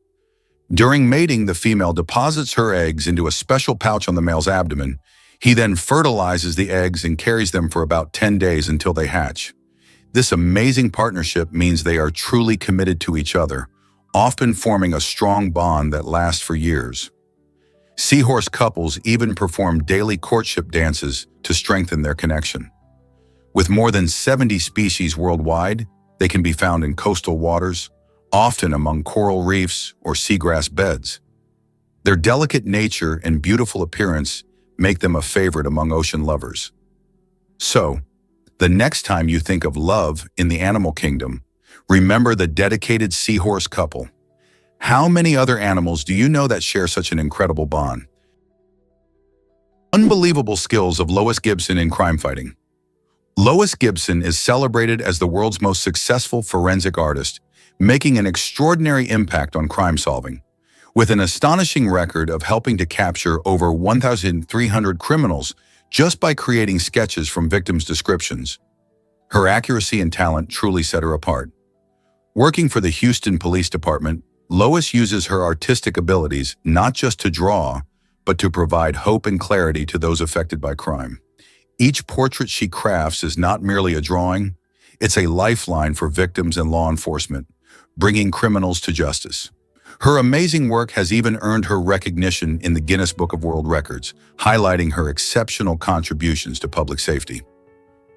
During mating, the female deposits her eggs into a special pouch on the male's abdomen. He then fertilizes the eggs and carries them for about 10 days until they hatch. This amazing partnership means they are truly committed to each other, often forming a strong bond that lasts for years. Seahorse couples even perform daily courtship dances to strengthen their connection. With more than 70 species worldwide, they can be found in coastal waters, often among coral reefs or seagrass beds. Their delicate nature and beautiful appearance make them a favorite among ocean lovers. So, the next time you think of love in the animal kingdom, remember the dedicated seahorse couple. How many other animals do you know that share such an incredible bond? Unbelievable skills of Lois Gibson in crime fighting. Lois Gibson is celebrated as the world's most successful forensic artist, making an extraordinary impact on crime solving. With an astonishing record of helping to capture over 1,300 criminals just by creating sketches from victims' descriptions. Her accuracy and talent truly set her apart. Working for the Houston Police Department, Lois uses her artistic abilities not just to draw, but to provide hope and clarity to those affected by crime. Each portrait she crafts is not merely a drawing, it's a lifeline for victims and law enforcement, bringing criminals to justice. Her amazing work has even earned her recognition in the Guinness Book of World Records, highlighting her exceptional contributions to public safety.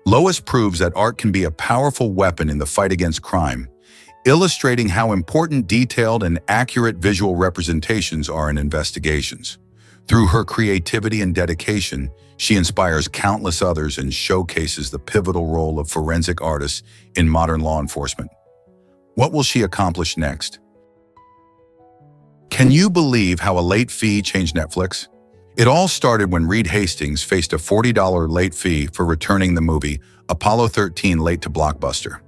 Lois proves that art can be a powerful weapon in the fight against crime, illustrating how important detailed and accurate visual representations are in investigations. Through her creativity and dedication, she inspires countless others and showcases the pivotal role of forensic artists in modern law enforcement. What will she accomplish next? Can you believe how a late fee changed Netflix? It all started when Reed Hastings faced a $40 late fee for returning the movie Apollo 13 late to Blockbuster.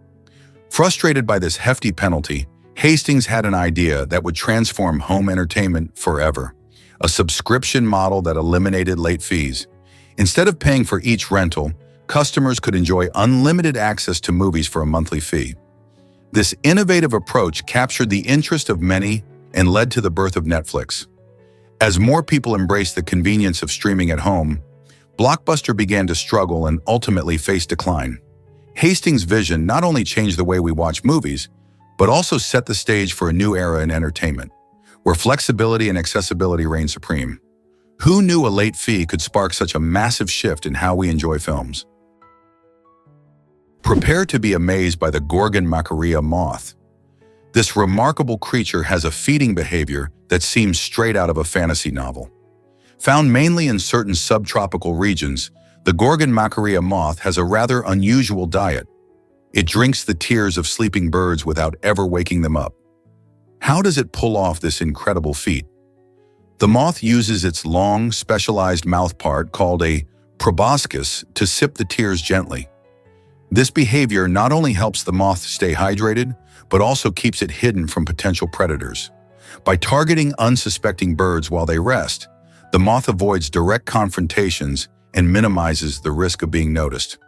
Frustrated by this hefty penalty, Hastings had an idea that would transform home entertainment forever, a subscription model that eliminated late fees. Instead of paying for each rental, customers could enjoy unlimited access to movies for a monthly fee. This innovative approach captured the interest of many and led to the birth of Netflix. As more people embraced the convenience of streaming at home, Blockbuster began to struggle and ultimately face decline. Hastings' vision not only changed the way we watch movies, but also set the stage for a new era in entertainment, where flexibility and accessibility reign supreme. Who knew a late fee could spark such a massive shift in how we enjoy films? Prepare to be amazed by the Gorgon Macaria moth. This remarkable creature has a feeding behavior that seems straight out of a fantasy novel. Found mainly in certain subtropical regions, the Gorgon Macaria moth has a rather unusual diet. It drinks the tears of sleeping birds without ever waking them up. How does it pull off this incredible feat? The moth uses its long, specialized mouthpart called a proboscis to sip the tears gently. This behavior not only helps the moth stay hydrated, but also keeps it hidden from potential predators. By targeting unsuspecting birds while they rest, the moth avoids direct confrontations and minimizes the risk of being noticed.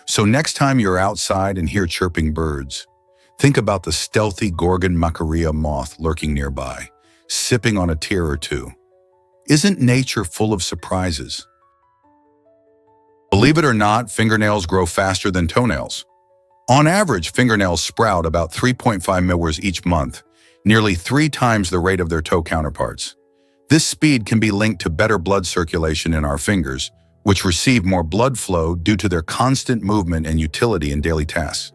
So next time you're outside and hear chirping birds, think about the stealthy Gorgon Macaria moth lurking nearby, sipping on a tear or two. Isn't nature full of surprises? Believe it or not, fingernails grow faster than toenails. On average, fingernails sprout about 3.5 milliliters each month, nearly 3 times the rate of their toe counterparts. This speed can be linked to better blood circulation in our fingers, which receive more blood flow due to their constant movement and utility in daily tasks.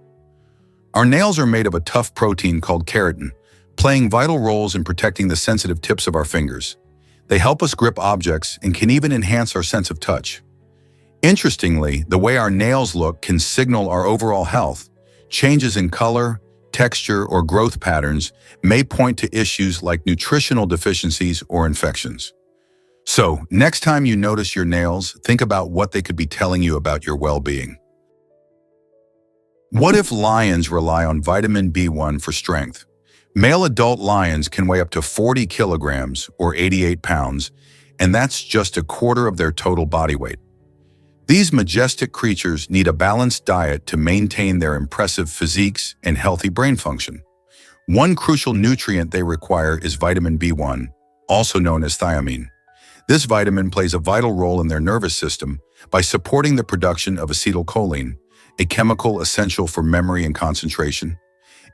Our nails are made of a tough protein called keratin, playing vital roles in protecting the sensitive tips of our fingers. They help us grip objects and can even enhance our sense of touch. Interestingly, the way our nails look can signal our overall health. Changes in color, texture, or growth patterns may point to issues like nutritional deficiencies or infections. So, next time you notice your nails, think about what they could be telling you about your well-being. What if lions rely on vitamin B1 for strength? Male adult lions can weigh up to 40 kilograms or 88 pounds, and that's just a quarter of their total body weight. These majestic creatures need a balanced diet to maintain their impressive physiques and healthy brain function. One crucial nutrient they require is vitamin B1, also known as thiamine. This vitamin plays a vital role in their nervous system by supporting the production of acetylcholine, a chemical essential for memory and concentration.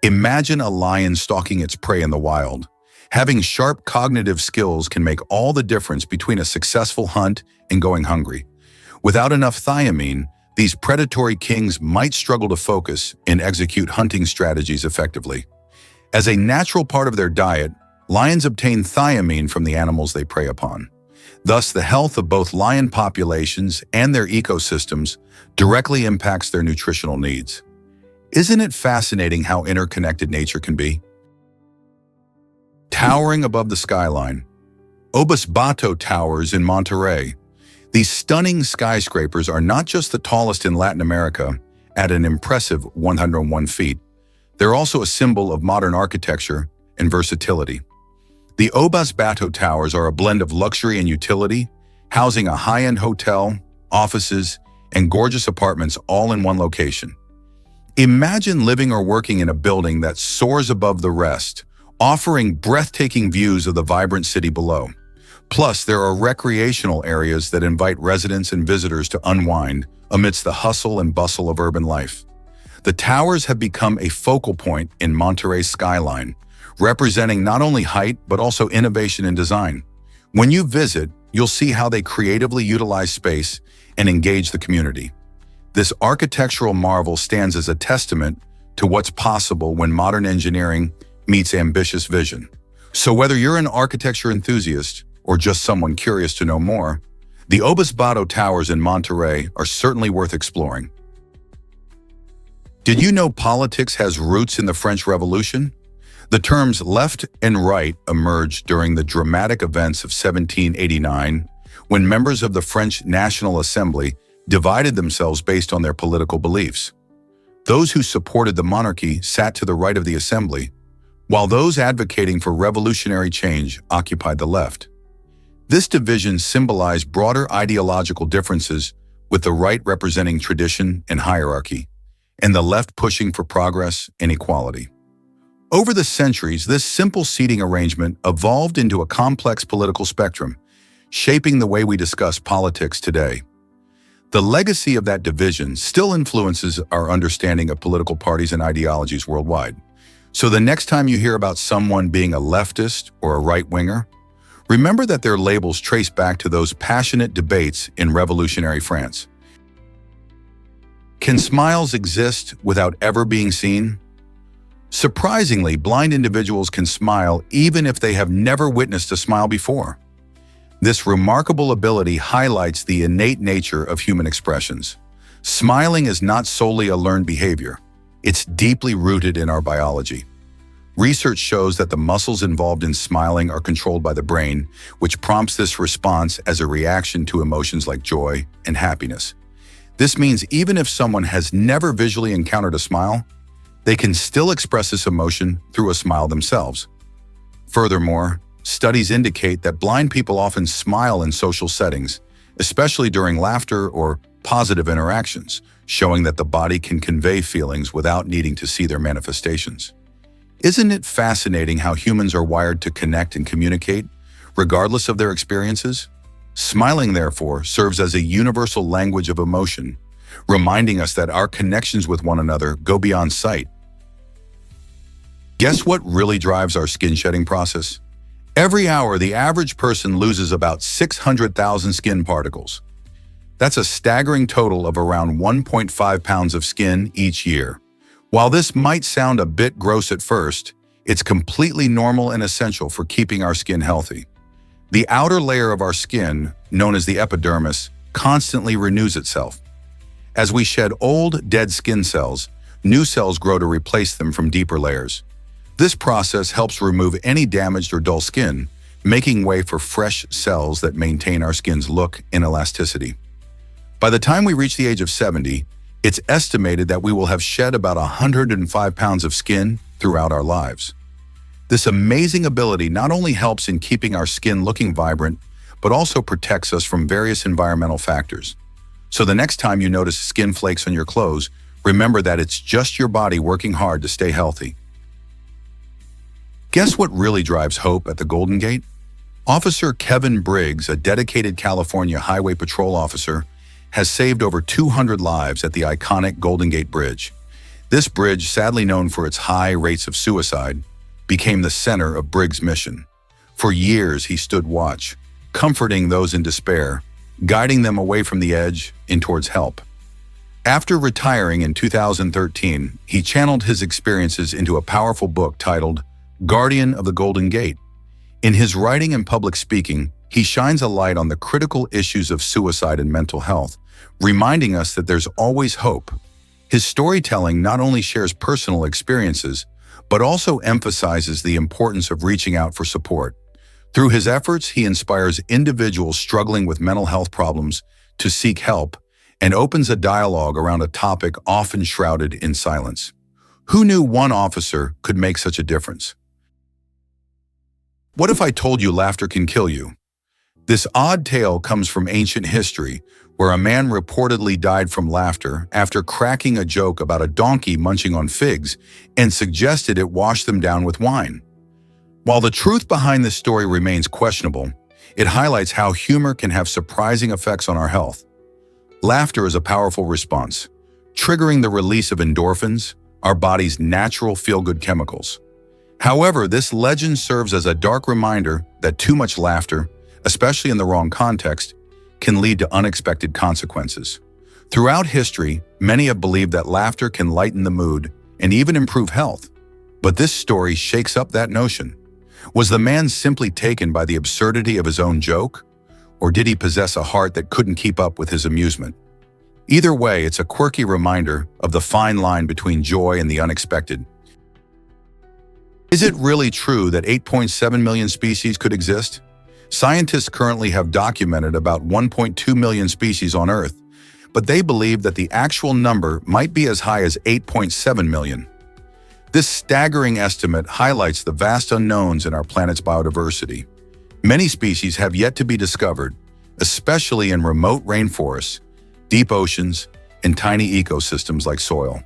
Imagine a lion stalking its prey in the wild. Having sharp cognitive skills can make all the difference between a successful hunt and going hungry. Without enough thiamine, these predatory kings might struggle to focus and execute hunting strategies effectively. As a natural part of their diet, lions obtain thiamine from the animals they prey upon. Thus, the health of both lion populations and their ecosystems directly impacts their nutritional needs. Isn't it fascinating how interconnected nature can be? Towering above the skyline. Obisbato Towers in Monterrey. These stunning skyscrapers are not just the tallest in Latin America at an impressive 101 feet. They're also a symbol of modern architecture and versatility. The Obisbato Towers are a blend of luxury and utility, housing a high-end hotel, offices, and gorgeous apartments all in one location. Imagine living or working in a building that soars above the rest, offering breathtaking views of the vibrant city below. Plus, there are recreational areas that invite residents and visitors to unwind amidst the hustle and bustle of urban life. The towers have become a focal point in Monterrey's skyline, representing not only height but also innovation and design. When you visit, you'll see how they creatively utilize space and engage the community. This architectural marvel stands as a testament to what's possible when modern engineering meets ambitious vision. So whether you're an architecture enthusiast or just someone curious to know more, the Obisbato Towers in Monterrey are certainly worth exploring. Did you know politics has roots in the French Revolution? The terms left and right emerged during the dramatic events of 1789, when members of the French National Assembly divided themselves based on their political beliefs. Those who supported the monarchy sat to the right of the assembly, while those advocating for revolutionary change occupied the left. This division symbolized broader ideological differences, with the right representing tradition and hierarchy, and the left pushing for progress and equality. Over the centuries, this simple seating arrangement evolved into a complex political spectrum, shaping the way we discuss politics today. The legacy of that division still influences our understanding of political parties and ideologies worldwide. So the next time you hear about someone being a leftist or a right-winger, remember that their labels trace back to those passionate debates in revolutionary France. Can smiles exist without ever being seen? Surprisingly, blind individuals can smile even if they have never witnessed a smile before. This remarkable ability highlights the innate nature of human expressions. Smiling is not solely a learned behavior. It's deeply rooted in our biology. Research shows that the muscles involved in smiling are controlled by the brain, which prompts this response as a reaction to emotions like joy and happiness. This means even if someone has never visually encountered a smile, they can still express this emotion through a smile themselves. Furthermore, studies indicate that blind people often smile in social settings, especially during laughter or positive interactions, showing that the body can convey feelings without needing to see their manifestations. Isn't it fascinating how humans are wired to connect and communicate, regardless of their experiences? Smiling, therefore, serves as a universal language of emotion, reminding us that our connections with one another go beyond sight. Guess what really drives our skin shedding process? Every hour, the average person loses about 600,000 skin particles. That's a staggering total of around 1.5 pounds of skin each year. While this might sound a bit gross at first, it's completely normal and essential for keeping our skin healthy. The outer layer of our skin, known as the epidermis, constantly renews itself. As we shed old, dead skin cells, new cells grow to replace them from deeper layers. This process helps remove any damaged or dull skin, making way for fresh cells that maintain our skin's look and elasticity. By the time we reach the age of 70, It's estimated that we will have shed about 105 pounds of skin throughout our lives. This amazing ability not only helps in keeping our skin looking vibrant, but also protects us from various environmental factors. So the next time you notice skin flakes on your clothes, remember that it's just your body working hard to stay healthy. Guess what really drives hope at the Golden Gate? Officer Kevin Briggs, a dedicated California Highway Patrol officer, has saved over 200 lives at the iconic Golden Gate Bridge. This bridge, sadly known for its high rates of suicide, became the center of Briggs' mission. For years, he stood watch, comforting those in despair, guiding them away from the edge and towards help. After retiring in 2013, he channeled his experiences into a powerful book titled Guardian of the Golden Gate. In his writing and public speaking, he shines a light on the critical issues of suicide and mental health, reminding us that there's always hope. His storytelling not only shares personal experiences, but also emphasizes the importance of reaching out for support. Through his efforts, he inspires individuals struggling with mental health problems to seek help and opens a dialogue around a topic often shrouded in silence. Who knew one officer could make such a difference? What if I told you laughter can kill you? This odd tale comes from ancient history, where a man reportedly died from laughter after cracking a joke about a donkey munching on figs and suggested it wash them down with wine. While the truth behind this story remains questionable, it highlights how humor can have surprising effects on our health. Laughter is a powerful response, triggering the release of endorphins, our body's natural feel-good chemicals. However, this legend serves as a dark reminder that too much laughter, especially in the wrong context, can lead to unexpected consequences. Throughout history, many have believed that laughter can lighten the mood and even improve health. But this story shakes up that notion. Was the man simply taken by the absurdity of his own joke? Or did he possess a heart that couldn't keep up with his amusement? Either way, it's a quirky reminder of the fine line between joy and the unexpected. Is it really true that 8.7 million species could exist? Scientists currently have documented about 1.2 million species on Earth, but they believe that the actual number might be as high as 8.7 million. This staggering estimate highlights the vast unknowns in our planet's biodiversity. Many species have yet to be discovered, especially in remote rainforests, deep oceans, and tiny ecosystems like soil.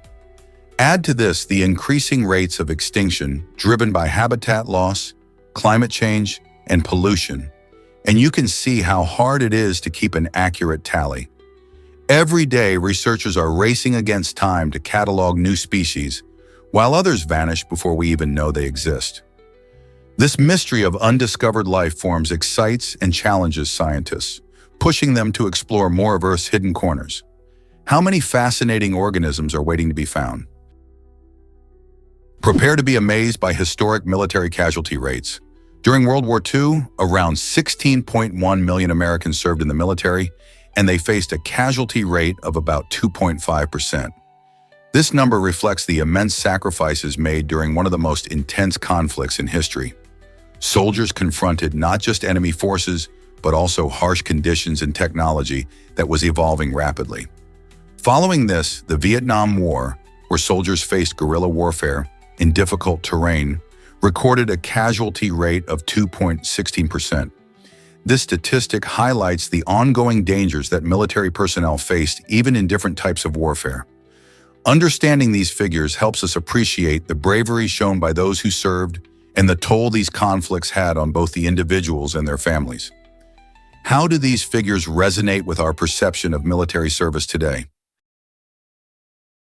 Add to this the increasing rates of extinction driven by habitat loss, climate change, and pollution, and you can see how hard it is to keep an accurate tally. Every day, researchers are racing against time to catalog new species, while others vanish before we even know they exist. This mystery of undiscovered life forms excites and challenges scientists, pushing them to explore more of Earth's hidden corners. How many fascinating organisms are waiting to be found? Prepare to be amazed by historic military casualty rates. During World War II, around 16.1 million Americans served in the military, and they faced a casualty rate of about 2.5%. This number reflects the immense sacrifices made during one of the most intense conflicts in history. Soldiers confronted not just enemy forces, but also harsh conditions and technology that was evolving rapidly. Following this, the Vietnam War, where soldiers faced guerrilla warfare in difficult terrain, recorded a casualty rate of 2.16%. This statistic highlights the ongoing dangers that military personnel faced even in different types of warfare. Understanding these figures helps us appreciate the bravery shown by those who served and the toll these conflicts had on both the individuals and their families. How do these figures resonate with our perception of military service today?